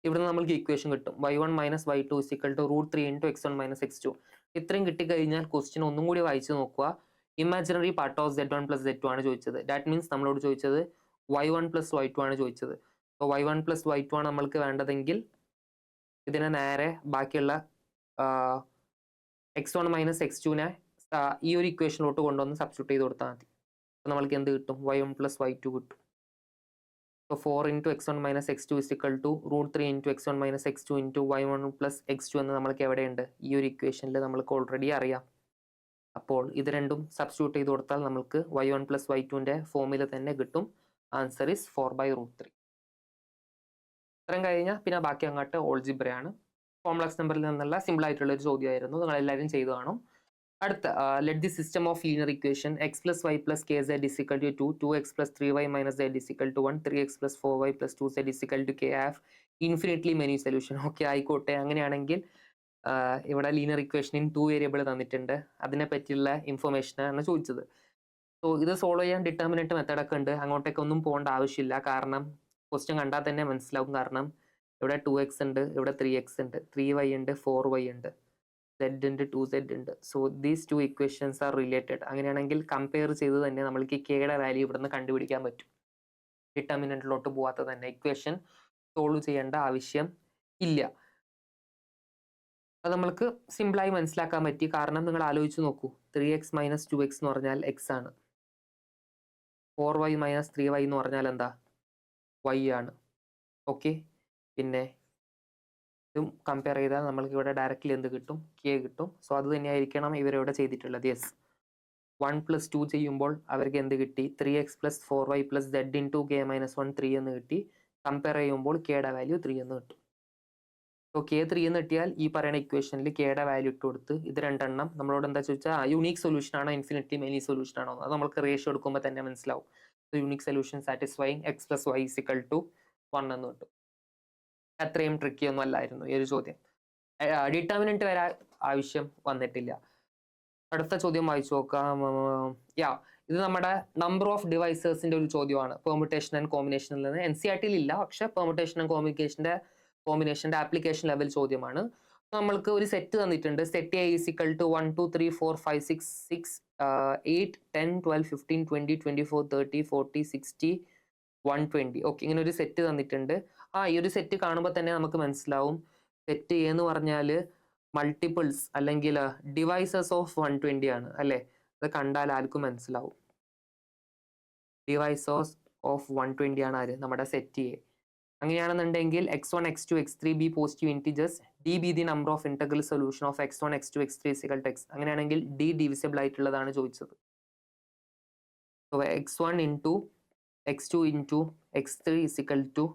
ഇവിടെ നമ്മൾക്ക് ഇക്വേഷൻ കിട്ടും y1 minus y2 is equal to root 3 into x1 minus x2. ഇത്രയും കിട്ടിക്കഴിഞ്ഞാൽ ക്വസ്റ്റ്യൻ ഒന്നും കൂടി വായിച്ചു നോക്കുക. Imaginary part of z1 plus z2 ആണ് ചോദിച്ചത്. ദാറ്റ് മീൻസ് നമ്മളോട് ചോദിച്ചത് y1 പ്ലസ് y2 ആണ് ചോദിച്ചത്. അപ്പോൾ y1 പ്ലസ് y2 ആണ് നമ്മൾക്ക് വേണ്ടതെങ്കിൽ ഇതിനെ നേരെ ബാക്കിയുള്ള x1 മൈനസ് x2നെ ഈ ഒരു ഇക്വേഷനിലോട്ട് കൊണ്ടുവന്ന് സബ്സ്റ്റിറ്റ്യൂട്ട് ചെയ്ത് കൊടുത്താൽ മതി. അപ്പോൾ നമ്മൾക്ക് എന്ത് കിട്ടും? y1 പ്ലസ് y2 കിട്ടും. അപ്പോൾ 4 into x1 minus x2 is equal to √3 into x1 minus x2 into y1 plus x2 എന്ന് നമ്മൾക്ക് എവിടെയുണ്ട്? ഈ ഒരു ഇക്വേഷനിൽ നമ്മൾക്ക് ഓൾറെഡി അറിയാം. അപ്പോൾ ഇത് രണ്ടും സബ്സ്റ്റിറ്റ്യൂട്ട് ചെയ്ത് കൊടുത്താൽ നമുക്ക് y1 പ്ലസ് y2ൻ്റെ ഫോമിൽ തന്നെ കിട്ടും. Answer is 4/√3. ഇത്രയും കഴിഞ്ഞാൽ പിന്നെ ബാക്കി അങ്ങോട്ട് ഓൾജിബ്രയാണ്. കോംപ്ലക്സ് നമ്പറിൽ നിന്നുള്ള സിമ്പിൾ ആയിട്ടുള്ള ഒരു ചോദ്യമായിരുന്നു. നിങ്ങൾ എല്ലാവരും ചെയ്തു കാണും. അടുത്ത let the system of linear equation x plus y plus k z is equal to 2, 2x plus 3y minus z is equal to 1, 3x plus 4y plus 2z is equal to k have infinitely many solution. Okay, ആയിക്കോട്ടെ. അങ്ങനെയാണെങ്കിൽ ഇവിടെ ലീനിയർ ഇക്വേഷനിൽ 2 വേരിയബിൾ തന്നിട്ടുണ്ട്. അതിനെ പറ്റിയുള്ള ഇൻഫർമേഷനാണ് ചോദിച്ചത്. സോ ഇത് സോൾവ് ചെയ്യാൻ ഡിറ്റർമിനന്റ് മെത്തേഡൊക്കെ ഉണ്ട്. അങ്ങോട്ടേക്ക് ഒന്നും പോകേണ്ട ആവശ്യമില്ല. കാരണം ക്വസ്റ്റ്യൻ കണ്ടാൽ തന്നെ മനസ്സിലാവും. കാരണം ഇവിടെ 2x ഉണ്ട്, ഇവിടെ 3x ഉണ്ട്, 3y ഉണ്ട്, 4y ഉണ്ട്, z ഉണ്ട്, 2z ഉണ്ട്. So these 2 equations are related. അങ്ങനെയാണെങ്കിൽ കമ്പയർ ചെയ്ത് തന്നെ നമ്മൾക്ക് കെയുടെ വാല്യൂ ഇവിടുന്ന് കണ്ടുപിടിക്കാൻ പറ്റും. ഡിറ്റർമിനന്റിലോട്ട് പോവാത്ത തന്നെ ഇക്വേഷൻ സോൾവ് ചെയ്യേണ്ട ആവശ്യം ഇല്ല. അത് നമ്മൾക്ക് സിമ്പിളായി മനസ്സിലാക്കാൻ പറ്റി. കാരണം നിങ്ങൾ ആലോചിച്ച് നോക്കൂ, 3x മൈനസ് 2x എന്ന് പറഞ്ഞാൽ x ആണ്. 4y മൈനസ് 3y എന്ന് പറഞ്ഞാൽ എന്താ? y ആണ്. ഓക്കെ, പിന്നെ ഇതും കമ്പയർ ചെയ്താൽ നമ്മൾക്ക് ഇവിടെ ഡയറക്റ്റ്ലി എന്ത് കിട്ടും? കെ കിട്ടും. സോ അത് തന്നെയായിരിക്കണം ഇവരിവിടെ ചെയ്തിട്ടുള്ളത്. യെസ്, 1 പ്ലസ് 2 ചെയ്യുമ്പോൾ അവർക്ക് എന്ത് കിട്ടി? 3x plus 4y plus z into K minus 1 3 എന്ന് കിട്ടി. കമ്പയർ ചെയ്യുമ്പോൾ കെയുടെ വാല്യൂ 3 എന്ന് കിട്ടും. സോ കെ 3 എന്ന് കിട്ടിയാൽ ഈ പറയുന്ന ഇക്വേഷനിൽ കെയുടെ വാല്യൂ ഇട്ട് കൊടുത്ത് ഇത് രണ്ടെണ്ണം നമ്മളോട് എന്താ ചോദിച്ചാൽ യൂണീക് സൊല്യൂഷൻ ആണോ ഇൻഫിനിറ്റ്ലി മെനി സൊല്യൂഷൻ ആണോ? അത് നമുക്ക് റേഷ്യോ എടുക്കുമ്പോൾ തന്നെ മനസ്സിലാവും. Unique solution satisfying x plus y is equal to 1 എന്ന് കിട്ടും. അത്രയും ട്രിക്കി ഒന്നും അല്ലായിരുന്നു ഈ ഒരു ചോദ്യം. ഡിറ്റർമിനന്റ് വരാൻ ആവശ്യം വന്നിട്ടില്ല. അടുത്ത ചോദ്യം വായിച്ചു നോക്കാം. ഇത് നമ്മുടെ നമ്പർ ഓഫ് ഡിവൈസേഴ്സിന്റെ ഒരു ചോദ്യമാണ്. പെർമുട്ടേഷൻ ആൻഡ് കോമ്പിനേഷനിൽ നിന്ന് NCERT ഇല്ല, പക്ഷെ പെർമുട്ടേഷൻ ആൻഡ് കോമ്പിനേഷന്റെ ആപ്ലിക്കേഷൻ ലെവൽ ചോദ്യമാണ്. നമ്മൾക്ക് ഒരു സെറ്റ് തന്നിട്ടുണ്ട്. Set A is equal to 1 2 3 4 5 6 6 8 10 12 15 20 24 30 40 60 120. Okay, ഇങ്ങനെ ഒരു സെറ്റ് തന്നിട്ടുണ്ട്. ഈ ഒരു സെറ്റ് കാണുമ്പോൾ തന്നെ നമുക്ക് മനസ്സിലാവും സെറ്റ് A എന്ന് പറഞ്ഞാൽ മൾട്ടിപ്പിൾസ് അല്ലെങ്കിൽ ഡിവൈസസ് ഓഫ് 120 ആണ് അല്ലേ? അത് കണ്ടാൽ ആർക്കും മനസ്സിലാവും. ഡിവൈസസ് ഓഫ് 120 ആണ് ആര്? നമ്മുടെ സെറ്റ് A. അങ്ങനെയാണെന്നുണ്ടെങ്കിൽ x1 x2 x3 be positive integers, d be the number of integral solution of x1 x2 x3 is equal to x. അങ്ങനെയാണെങ്കിൽ d ഡിവിസിബിൾ ആയിട്ടുള്ളതാണ് ചോദിച്ചത്. So x1 into x2 into x3 is equal to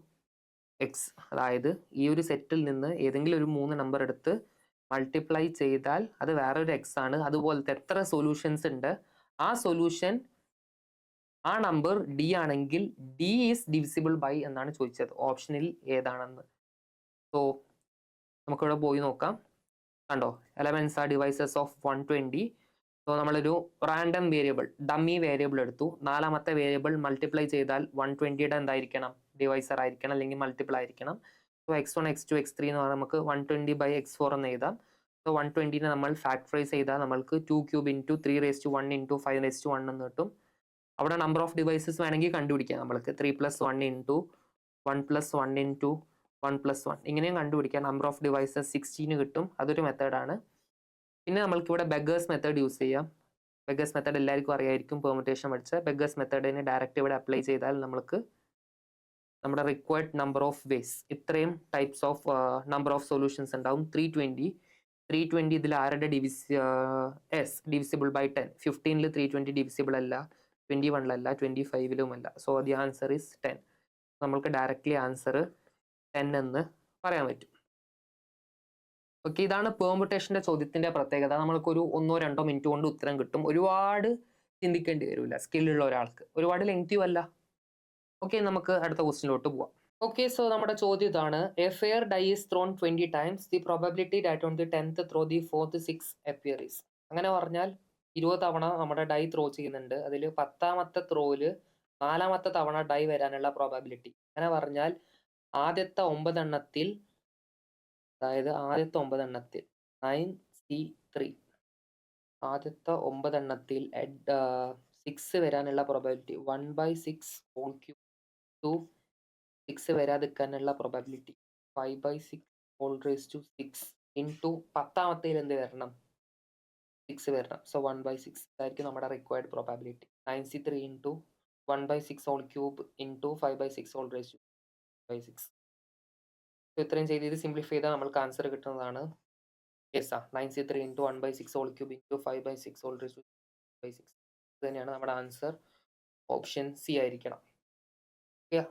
x. അതായത് ഈ ഒരു സെറ്റിൽ നിന്ന് ഏതെങ്കിലും ഒരു 3 നമ്പർ എടുത്ത് മൾട്ടിപ്ലൈ ചെയ്താൽ അത് വേറൊരു x ആണ്. അതുപോലത്തെ എത്ര സൊല്യൂഷൻസ് ഉണ്ട്, ആ സൊല്യൂഷൻ ആ നമ്പർ d ആണെങ്കിൽ d ഈസ് ഡിവിസിബിൾ ബൈ എന്നാണ് ചോദിച്ചത്. ഓപ്ഷനിൽ ഏതാണെന്ന്. സോ നമുക്കിവിടെ പോയി നോക്കാം. കണ്ടോ, elements R devices of 120. So നമ്മളൊരു റാൻഡം വേരിയബിൾ, ഡമ്മി വേരിയബിൾ എടുത്തു. നാലാമത്തെ വേരിയബിൾ മൾട്ടിപ്ലൈ ചെയ്താൽ 120യുടെ എന്തായിരിക്കണം? ഡിവൈസർ ആയിരിക്കണം, അല്ലെങ്കിൽ മൾട്ടിപ്പിൾ ആയിരിക്കണം. സോ x1 x2 x3 എന്ന് പറഞ്ഞാൽ നമുക്ക് 120 ബൈ x4 എന്ന് എഴുതാം. സോ 120നെ നമ്മൾ ഫാക്ടറൈസ് ചെയ്താൽ നമ്മൾക്ക് 2 ക്യൂബ് ഇൻറ്റു 3⁻1 ഇൻറ്റു 5⁻1 എന്ന് കിട്ടും. അവിടെ നമ്പർ ഓഫ് ഡിവൈസസ് വേണമെങ്കിൽ കണ്ടുപിടിക്കാം. നമ്മൾക്ക് 3 + 1 ഇൻറ്റു 1 + 1 ഇൻറ്റു 1 + 1 ഇങ്ങനെയും കണ്ടുപിടിക്കാം. നമ്പർ ഓഫ് ഡിവൈസസ് 16 കിട്ടും. അതൊരു മെത്തേഡാണ്. പിന്നെ നമ്മൾക്ക് ഇവിടെ ബെഗേഴ്സ് മെത്തേഡ് യൂസ് ചെയ്യാം. ബെഗേഴ്സ് മെത്തേഡ് എല്ലാവർക്കും അറിയായിരിക്കും, പെർമുട്ടേഷൻ പഠിച്ച ബെഗേഴ്സ് മെത്തേഡിനെ ഡയറക്റ്റ് ഇവിടെ അപ്ലൈ ചെയ്താൽ നമ്മൾക്ക് നമ്മുടെ റിക്വയർഡ് നമ്പർ ഓഫ് വേസ്, ഇത്രയും types of number of solutions ഉണ്ടാവും. 320 ഇതിൽ ആരുടെ ഡിവിസിബിൾ ബൈ 10. 15ൽ 320 ഡിവിസിബിൾ അല്ല, 21-ലല്ല, 25-ലുമല്ല. So the answer is 10. നമ്മൾക്ക് ഡയറക്റ്റ്ലി ആൻസർ 10 എന്ന് പറയാൻ പറ്റും. ഓക്കെ, ഇതാണ് പെർമുട്ടേഷന്റെ ചോദ്യത്തിന്റെ പ്രത്യേകത. നമ്മൾക്കൊരു 1-2 മിനിറ്റ് കൊണ്ട് ഉത്തരം കിട്ടും. ഒരുപാട് ചിന്തിക്കേണ്ടി വരില്ല സ്കില്ലുള്ള ഒരാൾക്ക്. ഒരുപാട് ലെങ്തിയും അല്ല. ഓക്കെ, നമുക്ക് അടുത്ത ക്വസ്റ്റിനിലോട്ട് പോവാം. ഓക്കെ, സോ നമ്മുടെ ചോദ്യം ഇതാണ്. A fair die is thrown 20 times. The probability that on the 10th throw the 4th 6 appear is. അങ്ങനെ പറഞ്ഞാൽ 20 തവണ നമ്മുടെ ഡൈ ത്രോ ചെയ്യുന്നുണ്ട്. അതിൽ 10ാമത്തെ ത്രോയില് 4ാമത്തെ തവണ ഡൈ വരാനുള്ള പ്രോബബിലിറ്റി. അങ്ങനെ പറഞ്ഞാൽ ആദ്യത്തെ 9 എണ്ണത്തിൽ, അതായത് ആദ്യത്തെ 9 എണ്ണത്തിൽ 9C3, ആദ്യത്തെ 9 എണ്ണത്തിൽ 6 വരാനുള്ള പ്രോബബിലിറ്റി 1/6 ഹോൾ ക്യൂബ് ടു 6 വരാതിരിക്കാനുള്ള probability 5/6 whole raise to 6 into 10ാമത്തേൽ എന്ത് വരണം 6 വരണം. സോ 1/6 ഇതായിരിക്കും നമ്മുടെ required probability. 9c3 into 1/6 whole cube into 5/6 whole raise to 6. So ഇത്രയും ചെയ്ത് ഇത് സിംപ്ലിഫൈ ചെയ്താൽ നമ്മൾക്ക് ആൻസർ കിട്ടുന്നതാണ് yes 9c3 into 1/6 whole cube into 5/6 whole raise to 6. ഇത് തന്നെയാണ് നമ്മുടെ ആൻസർ. ഓപ്ഷൻ സി ആയിരിക്കണം.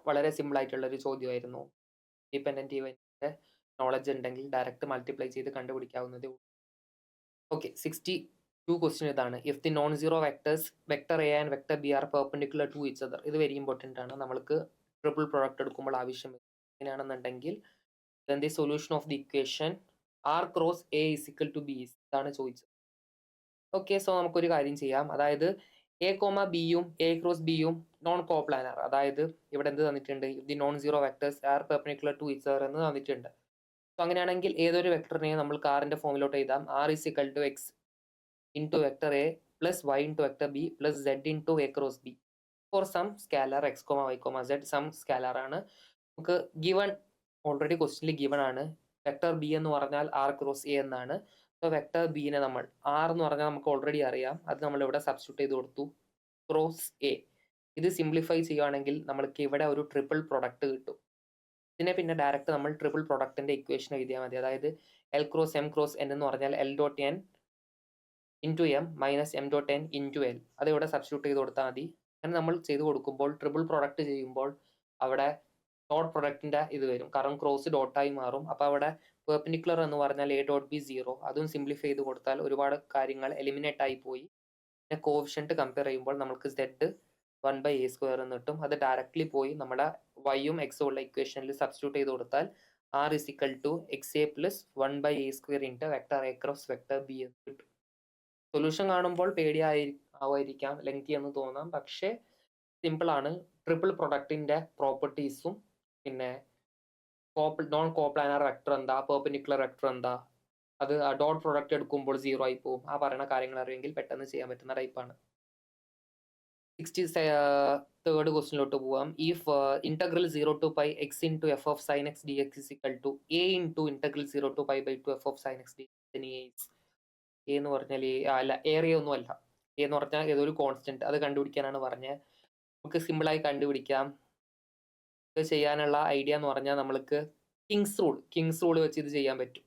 വളരെ സിമ്പിൾ ആയിട്ടുള്ള ഒരു ചോദ്യമായിരുന്നു. ഡിപെൻഡന്റ് ഇവന്റിന്റെ നോളജ് ഉണ്ടെങ്കിൽ ഡയറക്റ്റ് മൾട്ടിപ്ലൈ ചെയ്ത് കണ്ടുപിടിക്കാവുന്നതേ ഉള്ളൂ. ഓക്കെ, 62 ക്വസ്റ്റ്യൻ ഇതാണ്. If the non zero vectors vector a and vector b are perpendicular to each other. ഇത് വെരി ഇമ്പോർട്ടൻ്റ് ആണ്. നമ്മൾക്ക് ട്രിപ്പിൾ പ്രോഡക്റ്റ് എടുക്കുമ്പോൾ ആവശ്യം വരും. എങ്ങനെയാണെന്നുണ്ടെങ്കിൽ then the solution of the equation r cross a is equal to b ഇതാണ് ചോദിച്ചത്. ഓക്കെ, സോ നമുക്കൊരു കാര്യം ചെയ്യാം. അതായത് എ കോമ ബിയും എ ക്രോസ് ബിയും നോൺ കോപ്ലാനർ. അതായത് ഇവിടെ എന്ത് തന്നിട്ടുണ്ട്, the non zero vectors are perpendicular to each other എന്ന് തന്നിട്ടുണ്ട്. സോ അങ്ങനെയാണെങ്കിൽ ഏതൊരു വെക്ടറിനെയും നമ്മൾ കാറിന്റെ ഫോമിലോട്ട് എഴുതാം. R is equal to x into vector a plus y into vector b plus z into a cross b for some scalar x comma y comma z. Some scalar ആണ്. നമുക്ക് ഗിവൺ ഓൾറെഡി ക്വസ്റ്റ്യനിൽ ഗിവൺ ആണ്. വെക്ടർ ബി എന്ന് പറഞ്ഞാൽ ആർ ക്രോസ് എ എന്നാണ്. സോ വെക്ടർ ബിനെ നമ്മൾ ആർ എന്ന് പറഞ്ഞാൽ നമുക്ക് ഓൾറെഡി അറിയാം. അത് നമ്മൾ ഇവിടെ സബ്സ്റ്റിറ്റ്യൂട്ട് ചെയ്ത് കൊടുത്തു. Cross A. ഇത് സിംപ്ലിഫൈ ചെയ്യുകയാണെങ്കിൽ നമ്മൾക്ക് ഇവിടെ ഒരു ട്രിപ്പിൾ പ്രൊഡക്റ്റ് കിട്ടും. ഇതിനെ പിന്നെ ഡയറക്റ്റ് നമ്മൾ ട്രിപ്പിൾ പ്രൊഡക്റ്റിന്റെ ഇക്വേഷൻ എഴുതിയാൽ മതി. അതായത് L cross M cross N എന്ന് പറഞ്ഞാൽ L dot N into M minus M dot N into L. അത് ഇവിടെ സബ്സ്റ്റിറ്റ്യൂട്ട് ചെയ്ത് കൊടുത്താൽ മതി. അങ്ങനെ നമ്മൾ ചെയ്ത് കൊടുക്കുമ്പോൾ ട്രിപ്പിൾ പ്രൊഡക്റ്റ് ചെയ്യുമ്പോൾ അവിടെ ഡോട്ട് പ്രൊഡക്റ്റിന്റെ ഇത് വരും. കാരണം ക്രോസ് ഡോട്ടായി മാറും. അപ്പോൾ അവിടെ പെർപെൻഡിക്കുലർ എന്ന് പറഞ്ഞാൽ എ ഡോട്ട് ബി 0. അതും സിംപ്ലിഫൈ ചെയ്ത് കൊടുത്താൽ ഒരുപാട് കാര്യങ്ങൾ എലിമിനേറ്റ് ആയി പോയി. പിന്നെ കോഫിഷ്യന്റ് കമ്പയർ ചെയ്യുമ്പോൾ നമുക്ക് സെഡ് 1/a² എന്ന് കിട്ടും. അത് ഡയറക്ട്ലി പോയി നമ്മുടെ വൈയും എക്സും ഉള്ള ഇക്വേഷനിൽ സബ്സ്റ്റിറ്റ്യൂട്ട് ചെയ്ത് കൊടുത്താൽ r is equal to x a plus 1/a² into vector a cross vector b എന്ന് കിട്ടും. സൊല്യൂഷൻ കാണുമ്പോൾ ആവായിരിക്കാം, ലെങ്തി എന്ന് തോന്നാം. പക്ഷേ സിമ്പിൾ ആണ്. ട്രിപ്പിൾ പ്രൊഡക്റ്റിന്റെ പ്രോപ്പർട്ടീസും പിന്നെ നോൺ കോപ്ലാനർ വെക്ടർ എന്താ, പെർപെൻഡിക്കുലർ വെക്ടർ എന്താ, അത് ഡോട്ട് പ്രൊഡക്റ്റ് എടുക്കുമ്പോൾ 0 ആയി പോകും. ആ പറയുന്ന കാര്യങ്ങൾ അറിയെങ്കിൽ പെട്ടെന്ന് ചെയ്യാൻ പറ്റുന്ന ടൈപ്പാണ്. 63rd ക്വസ്റ്റിനിലോട്ട് പോവാം. If integral 0 to pi x into f of sin x dx is equal to a into integral 0 to pi by 2 f of sin x dx, then a is a എന്ന് പറഞ്ഞാൽ അല്ല, ഏരിയ ഒന്നും അല്ല. a എന്ന് പറഞ്ഞാൽ ഏതൊരു കോൺസ്റ്റന്റ്, അത് കണ്ടുപിടിക്കാനാണ് പറഞ്ഞത്. നമുക്ക് സിമ്പിളായി കണ്ടുപിടിക്കാം. ഇത് ചെയ്യാനുള്ള ഐഡിയ എന്ന് പറഞ്ഞാൽ നമ്മൾക്ക് കിങ്സ് റൂൾ വെച്ച് ഇത് ചെയ്യാൻ പറ്റും.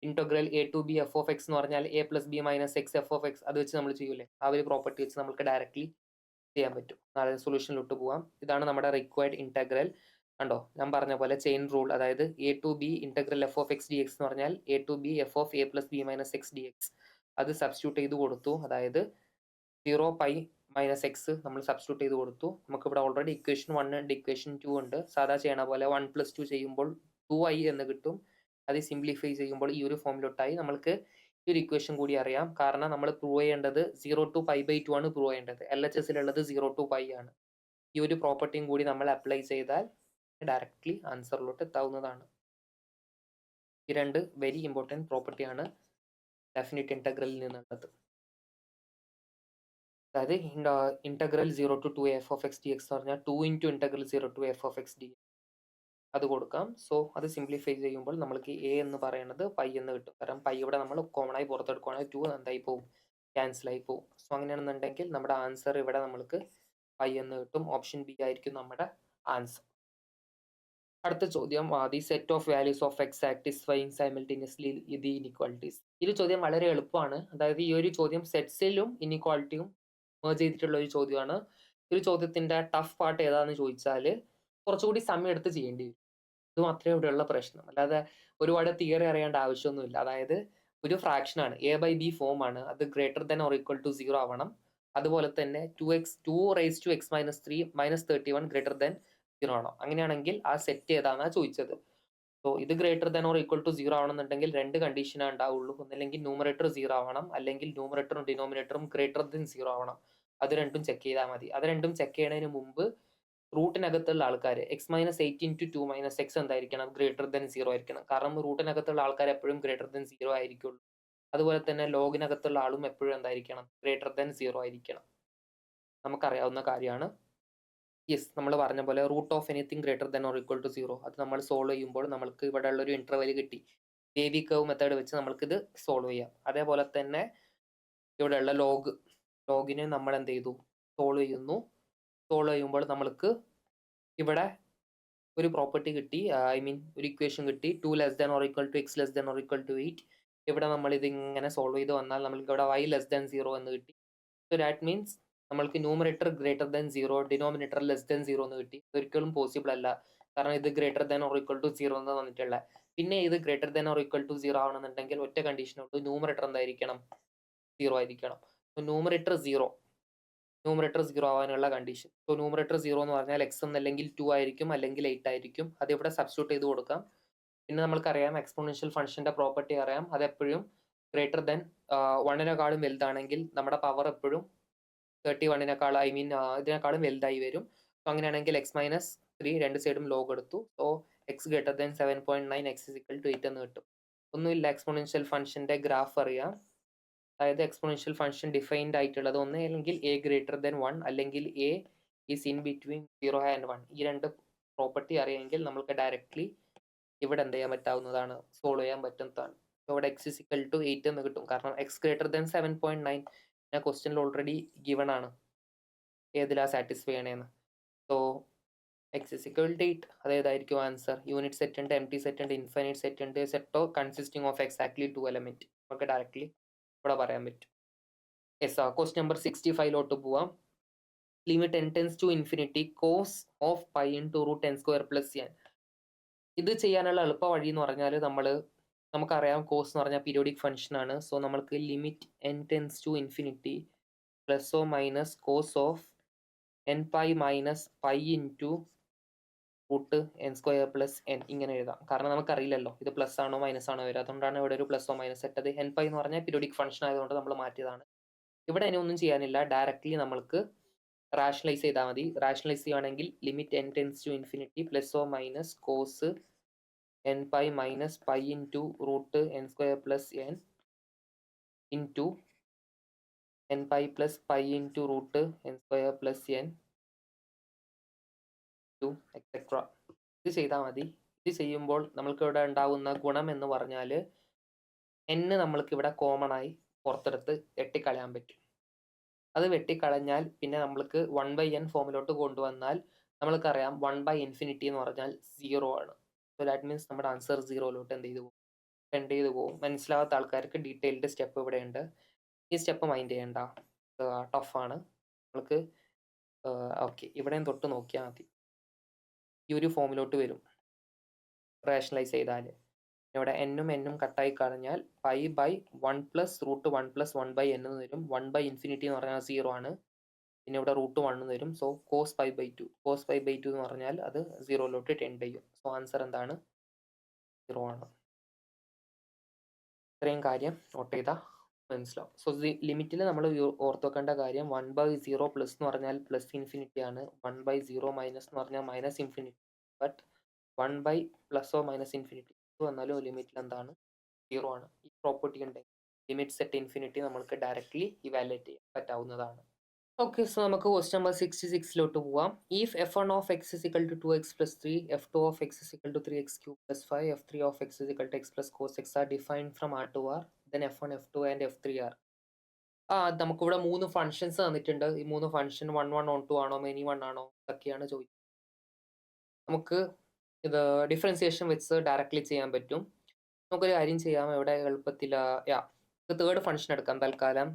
Integral a to b f of x എന്ന് പറഞ്ഞാൽ a plus b minus x f of x, അത് വെച്ച് നമ്മൾ ചെയ്യൂലേ, ആ ഒരു പ്രോപ്പർട്ടി വെച്ച് നമുക്ക് ഡയറക്ട്ലി ചെയ്യാൻ പറ്റും. നാളെ സൊല്യൂഷനിലോട്ട് പോവാം. ഇതാണ് നമ്മുടെ റിക്വയർഡ് ഇന്റഗ്രൽ. കണ്ടോ, ഞാൻ പറഞ്ഞ പോലെ ചെയിൻ റൂൾ. അതായത് a to b integral f of x d x എന്ന് പറഞ്ഞാൽ a to b f of a plus b minus x d x. അത് സബ്സ്റ്റിറ്റ്യൂട്ട് ചെയ്ത് കൊടുത്തു. അതായത് 0 പൈ മൈനസ് എക്സ് നമ്മൾ സബ്സ്റ്റിറ്റ്യൂട്ട് ചെയ്ത് കൊടുത്തു. നമുക്ക് ഇവിടെ ഓൾറെഡി ഇക്വേഷൻ 1 ഉണ്ട്, ഇക്വേഷൻ 2 ഉണ്ട്. സാധാ ചെയ്യണ പോലെ 1+2 ചെയ്യുമ്പോൾ 2i എന്ന് കിട്ടും. അത് സിംപ്ലിഫൈ ചെയ്യുമ്പോൾ ഈ ഒരു ഫോമിലോട്ടായി. നമ്മൾക്ക് ഈ ഒരു ഇക്വേഷൻ കൂടി അറിയാം. കാരണം നമ്മൾ പ്രൂവ് ചെയ്യേണ്ടത് 0 to pi/2 ആണ് പ്രൂവ് ചെയ്യേണ്ടത്. LHSലുള്ളത് 0 to pi ആണ്. ഈ ഒരു പ്രോപ്പർട്ടിയും കൂടി നമ്മൾ അപ്ലൈ ചെയ്താൽ ഡയറക്ട്ലി ആൻസറിലോട്ട് എത്താവുന്നതാണ്. ഈ രണ്ട് വെരി ഇമ്പോർട്ടൻറ്റ് പ്രോപ്പർട്ടിയാണ് ഡെഫിനിറ്റ് ഇന്റഗ്രലിൽ നിന്നുള്ളത്. അതായത് integral 0 to 2a f of x dx എന്ന് പറഞ്ഞാൽ 2 into integral 0 to f of x dx അത് കൊടുക്കാം. സോ അത് സിംപ്ലിഫൈ ചെയ്യുമ്പോൾ നമ്മൾക്ക് a എന്ന് പറയുന്നത് പൈ എന്ന് കിട്ടും. കാരണം പൈ ഇവിടെ നമ്മൾ കോമൺ ആയി പുറത്തെടുക്കുകയാണെങ്കിൽ 2 എന്തായി പോകും, ക്യാൻസൽ ആയി പോകും. സോ അങ്ങനെയാണെന്നുണ്ടെങ്കിൽ നമ്മുടെ ആൻസർ ഇവിടെ നമ്മൾക്ക് പൈ എന്ന് കിട്ടും. ഓപ്ഷൻ ബി ആയിരിക്കും നമ്മുടെ ആൻസർ. അടുത്ത ചോദ്യം, the set of values of X satisfying simultaneously the inequalities. ഈ ഒരു ചോദ്യം വളരെ എളുപ്പമാണ്. അതായത് ഈ ഒരു ചോദ്യം സെറ്റ്സിലും ഇനിക്വാളിറ്റിയും മേർജ് ചെയ്തിട്ടുള്ള ഒരു ചോദ്യമാണ്. ഈ ഒരു ചോദ്യത്തിന്റെ ടഫ് പാർട്ട് ഏതാണെന്ന് ചോദിച്ചാൽ കുറച്ചുകൂടി സമയം എടുത്ത് ചെയ്യേണ്ടി വരും. ഇത് മാത്രമേ ഇവിടെയുള്ള പ്രശ്നം. അല്ലാതെ ഒരുപാട് തിയറി അറിയേണ്ട ആവശ്യമൊന്നുമില്ല. അതായത് ഒരു ഫ്രാക്ഷൻ ആണ്, a by b ഫോം ആണ്, അത് greater than or equal to 0 ആവണം. അതുപോലെ തന്നെ 2 raised to x minus 3 minus 31 greater than 0 ആണോ. അങ്ങനെയാണെങ്കിൽ ആ സെറ്റ് ഏതാണെന്നാണ് ചോദിച്ചത്. സോ ഇത് greater than or equal to 0 ആവണമെന്നുണ്ടെങ്കിൽ രണ്ട് കണ്ടീഷനേ ഉണ്ടാവുള്ളൂ. ഒന്നല്ലെങ്കിൽ ന്യൂമറേറ്റർ 0 ആവണം, അല്ലെങ്കിൽ ന്യൂമറേറ്ററും ഡിനോമിനേറ്ററും ഗ്രേറ്റർ ദാൻ 0 ആവണം. അത് രണ്ടും ചെക്ക് ചെയ്താൽ മതി. അത് രണ്ടും ചെക്ക് ചെയ്യുന്നതിന് മുമ്പ് റൂട്ടിനകത്തുള്ള ആൾക്കാർ X minus 8 into 2 minus X എന്തായിരിക്കണം, ഗ്രേറ്റർ ദാൻ 0 ആയിരിക്കണം. കാരണം റൂട്ടിനകത്തുള്ള ആൾക്കാർ എപ്പോഴും ഗ്രേറ്റർ ദാൻ 0 ആയിരിക്കുള്ളൂ. അതുപോലെ തന്നെ ലോഗിനകത്തുള്ള ആളും എപ്പോഴും എന്തായിരിക്കണം, ഗ്രേറ്റർ ദാൻ 0 ആയിരിക്കണം. നമുക്കറിയാവുന്ന കാര്യമാണ്. യെസ്, നമ്മൾ പറഞ്ഞ പോലെ root of anything greater than or equal to 0 അത് നമ്മൾ സോൾവ് ചെയ്യുമ്പോൾ നമ്മൾക്ക് ഇവിടെ ഉള്ളൊരു ഇന്റർവെൽ കിട്ടി. വേവി കർവ് മെത്തേഡ് വെച്ച് നമ്മൾക്കിത് സോൾവ് ചെയ്യാം. അതേപോലെ തന്നെ ഇവിടെയുള്ള ലോഗിനെ നമ്മൾ എന്ത് ചെയ്തു, സോൾവ് ചെയ്യുന്നു. സോൾവ് ചെയ്യുമ്പോൾ നമ്മൾക്ക് ഇവിടെ ഒരു പ്രോപ്പർട്ടി കിട്ടി, ഐ മീൻ ഒരു ഇക്വേഷൻ കിട്ടി, 2 less than or equal to x less than or equal to 8. ഇവിടെ നമ്മൾ ഇത് ഇങ്ങനെ സോൾവ് ചെയ്ത് വന്നാൽ നമ്മൾക്ക് ഇവിടെ y ലെസ് ദാൻ 0 എന്ന് കിട്ടി. സോ ദാറ്റ് മീൻസ് നമ്മൾക്ക് numerator greater than 0, denominator less than 0 എന്ന് കിട്ടി. ഒരിക്കലും പോസിബിൾ അല്ല, കാരണം ഇത് greater than or equal to 0 എന്ന് വന്നിട്ടുള്ള. പിന്നെ ഇത് greater than or equal to 0 ആവണമെന്നുണ്ടെങ്കിൽ ഒറ്റ കണ്ടീഷനുള്ളൂ, ന്യൂമറേറ്റർ എന്തായിരിക്കണം, 0 ആയിരിക്കണം. സോ ന്യൂമറേറ്റർ 0 ആവാനുള്ള കണ്ടീഷൻ. സോ ന്യൂമറേറ്റർ 0 എന്ന് പറഞ്ഞാൽ എക്സ് എന്നല്ലെങ്കിൽ 2 ആയിരിക്കും, അല്ലെങ്കിൽ 8 ആയിരിക്കും. അത് ഇവിടെ സബ്സ്റ്റിറ്റ്യൂട്ട് ചെയ്ത് കൊടുക്കാം. പിന്നെ നമ്മൾക്കറിയാം എക്സ്പോണൻഷ്യൽ ഫംഗ്ഷന്റെ പ്രോപ്പർട്ടി അറിയാം, അതെപ്പോഴും ഗ്രേറ്റർ ദാൻ 1-നെക്കാളും വലുതാണെങ്കിൽ നമ്മുടെ പവർ എപ്പോഴും 31-നെക്കാൾ ഐ മീൻ ഇതിനേക്കാളും വലുതായി വരും. സോ അങ്ങനെയാണെങ്കിൽ എക്സ് മൈനസ് 3 രണ്ട് സൈഡും ലോഗ് എടുത്തു. So x greater than 7.9 x is equal to 8 എന്ന് കിട്ടും. ഒന്നുമില്ല, എക്സ്പോണൻഷ്യൽ ഫംഗ്ഷന്റെ ഗ്രാഫ് അറിയാം. അതായത് എക്സ്പോണൻഷ്യൽ ഫംഗ്ഷൻ ഡിഫൈൻഡ് ആയിട്ടുള്ളത് ഒന്ന് അല്ലെങ്കിൽ എ ഗ്രേറ്റർ ദാൻ 1 അല്ലെങ്കിൽ A is in between 0 and 1. ഈ രണ്ട് പ്രോപ്പർട്ടി അറിയാമെങ്കിൽ നമുക്ക് ഡയറക്ട്ലി ഇവിടെ എന്ത് ചെയ്യാൻ പറ്റാവുന്നതാണ്, സോൾവ് ചെയ്യാൻ പറ്റുന്നതാണ്. ഇവിടെ എക്സ് ഇസ് ഈക്വൽ ടു 8 എന്ന് കിട്ടും, കാരണം എക്സ് ഗ്രേറ്റർ ദാൻ 7.9 ക്വസ്റ്റ്യനിൽ ഓൾറെഡി ഗിവൺ ആണ് ഏതിലാ സാറ്റിസ്ഫൈ ചെയ്യണേന്ന്. So x is equal to 8. അതേതായിരിക്കും ആൻസർ? യൂണിറ്റ് സെറ്റ് ഉണ്ട്, എംപ്റ്റി സെറ്റ് ഉണ്ട്, ഇൻഫൈനൈറ്റ് സെറ്റ് ഉണ്ട്, സെറ്റോ കൺസിസ്റ്റിംഗ് ഓഫ് എക്സാക്ട്ലി 2 എലമെന്റ്. നമുക്ക് ഡയറക്ട്ലി ഇവിടെ പറയാൻ പറ്റും. യെസ്, ക്വസ്റ്റ്യൻ നമ്പർ 65 പോവാം. Limit n tends to infinity cos of pi into root n square plus n. ഇത് ചെയ്യാനുള്ള എളുപ്പ വഴി എന്ന് പറഞ്ഞാൽ നമുക്കറിയാം കോസ് എന്ന് പറഞ്ഞാൽ പീരിയോഡിക് ഫംഗ്ഷൻ ആണ്. സോ നമ്മൾക്ക് limit n tends to infinity plus or minus cos of n pi minus pi into root n square plus n ഇങ്ങനെ എഴുതാം. കാരണം നമുക്കറിയില്ലല്ലോ ഇത് പ്ലസ് ആണോ മൈനസ് ആണോ വരിക, അതുകൊണ്ടാണ് ഇവിടെ ഒരു പ്ലസ് ഓ മൈനസ് ഇട്ടത്. n പൈ എന്ന് പറഞ്ഞാൽ പീരിയോഡിക് ഫംഗ്ഷൻ ആയതുകൊണ്ട് നമ്മൾ മാറ്റിയതാണ്. ഇവിടെ ഇനി ഒന്നും ചെയ്യാനില്ല, ഡയറക്ട്ലി നമ്മൾക്ക് റാഷണലൈസ് ചെയ്താൽ മതി. റാഷണലൈസ് ചെയ്യുകയാണെങ്കിൽ limit n tends to infinity plus or minus cos n pi minus pi into root n square plus n into n pi plus pi into root n square plus n to etcetera. ഇത് ചെയ്താൽ മതി. ഇത് ചെയ്യുമ്പോൾ നമ്മൾക്ക് ഇവിടെ ഉണ്ടാവുന്ന ഗുണം എന്ന് പറഞ്ഞാൽ n നമ്മൾക്ക് ഇവിടെ കോമൺ ആയി പുറത്തെടുത്ത് വെട്ടിക്കളയാൻ പറ്റും. അത് വെട്ടിക്കളഞ്ഞാൽ പിന്നെ നമ്മൾക്ക് 1/n ഫോമിലോട്ട് കൊണ്ടുവന്നാൽ നമ്മൾക്കറിയാം 1/∞ എന്ന് പറഞ്ഞാൽ 0 ആണ്. സോ ദാറ്റ് മീൻസ് നമ്മുടെ ആൻസർ 0ലോട്ട് എന്ത് ചെയ്തു പോകും. മനസ്സിലാവാത്ത ആൾക്കാർക്ക് ഡീറ്റെയിൽഡ് സ്റ്റെപ്പ് ഇവിടെ ഉണ്ട്. ഈ സ്റ്റെപ്പ് മൈൻഡ് ചെയ്യണ്ട, ടഫാണ്. നമ്മൾക്ക് ഓക്കെ, ഇവിടെയും തൊട്ട് നോക്കിയാൽ മതി. ഈ ഒരു ഫോമിലോട്ട് വരും റാഷണലൈസ് ചെയ്താൽ. ഇവിടെ എന്നും എന്നും കട്ടായി കളഞ്ഞാൽ pi by 1 plus root 1 plus 1/n എന്ന് വരും. 1/∞ എന്ന് പറഞ്ഞാൽ 0 ആണ്. പിന്നെ ഇവിടെ റൂട്ട് 1 എന്ന് വരും. സോ കോസ് പൈ ബൈ 2 എന്ന് പറഞ്ഞാൽ അത് 0ലോട്ട് ടെൻഡ് ചെയ്യും. സോ ആൻസർ എന്താണ്? 0 ആണ്. ഇത്രയും കാര്യം നോട്ട് ചെയ്താൽ മനസ്സിലാവും. സോ ലിമിറ്റിൽ നമ്മൾ ഓർത്ത് വെക്കേണ്ട കാര്യം 1/0 പ്ലസ് എന്ന് പറഞ്ഞാൽ പ്ലസ് ഇൻഫിനിറ്റി ആണ്, 1/0 മൈനസ് എന്ന് പറഞ്ഞാൽ minus infinity. But 1 plus or minus infinity വന്നാലും ലിമിറ്റിൽ എന്താണ്? 0 ആണ്. ഈ പ്രോപ്പർട്ടി ഉണ്ടെങ്കിൽ ലിമിറ്റ് സെറ്റ് ഇൻഫിനിറ്റി നമ്മൾക്ക് ഡയറക്ട്ലി ഇവാലുവേറ്റ് ചെയ്യാൻ പറ്റാവുന്നതാണ്. ഓക്കെ, സോ നമുക്ക് ക്വസ്റ്റ്യൻ നമ്പർ 66 പോവാം. If f1 of x is equal to 2x plus 3, f2 of x is equal to 3x cube plus 5, f3 of x is equal to x plus cos x are defined from R to R, then f1, f2 and f3 are. നമുക്കിവിടെ 3 ഫംഗ്ഷൻസ് തന്നിട്ടുണ്ട്. ഈ 3 ഫംഗ്ഷൻ 1, 1, 1, 2 ആണോ മെനി 1 ആണോ ഇതൊക്കെയാണ് ചോദിക്കുന്നത്. നമുക്ക് ഇത് ഡിഫറൻസിയേഷൻ വെച്ച് ഡയറക്ട്ലി ചെയ്യാൻ പറ്റും. നമുക്കൊരു കാര്യം ചെയ്യാം, ഇവിടെ എളുപ്പത്തിൽ തേർഡ് ഫംഗ്ഷൻ എടുക്കാം തൽക്കാലം.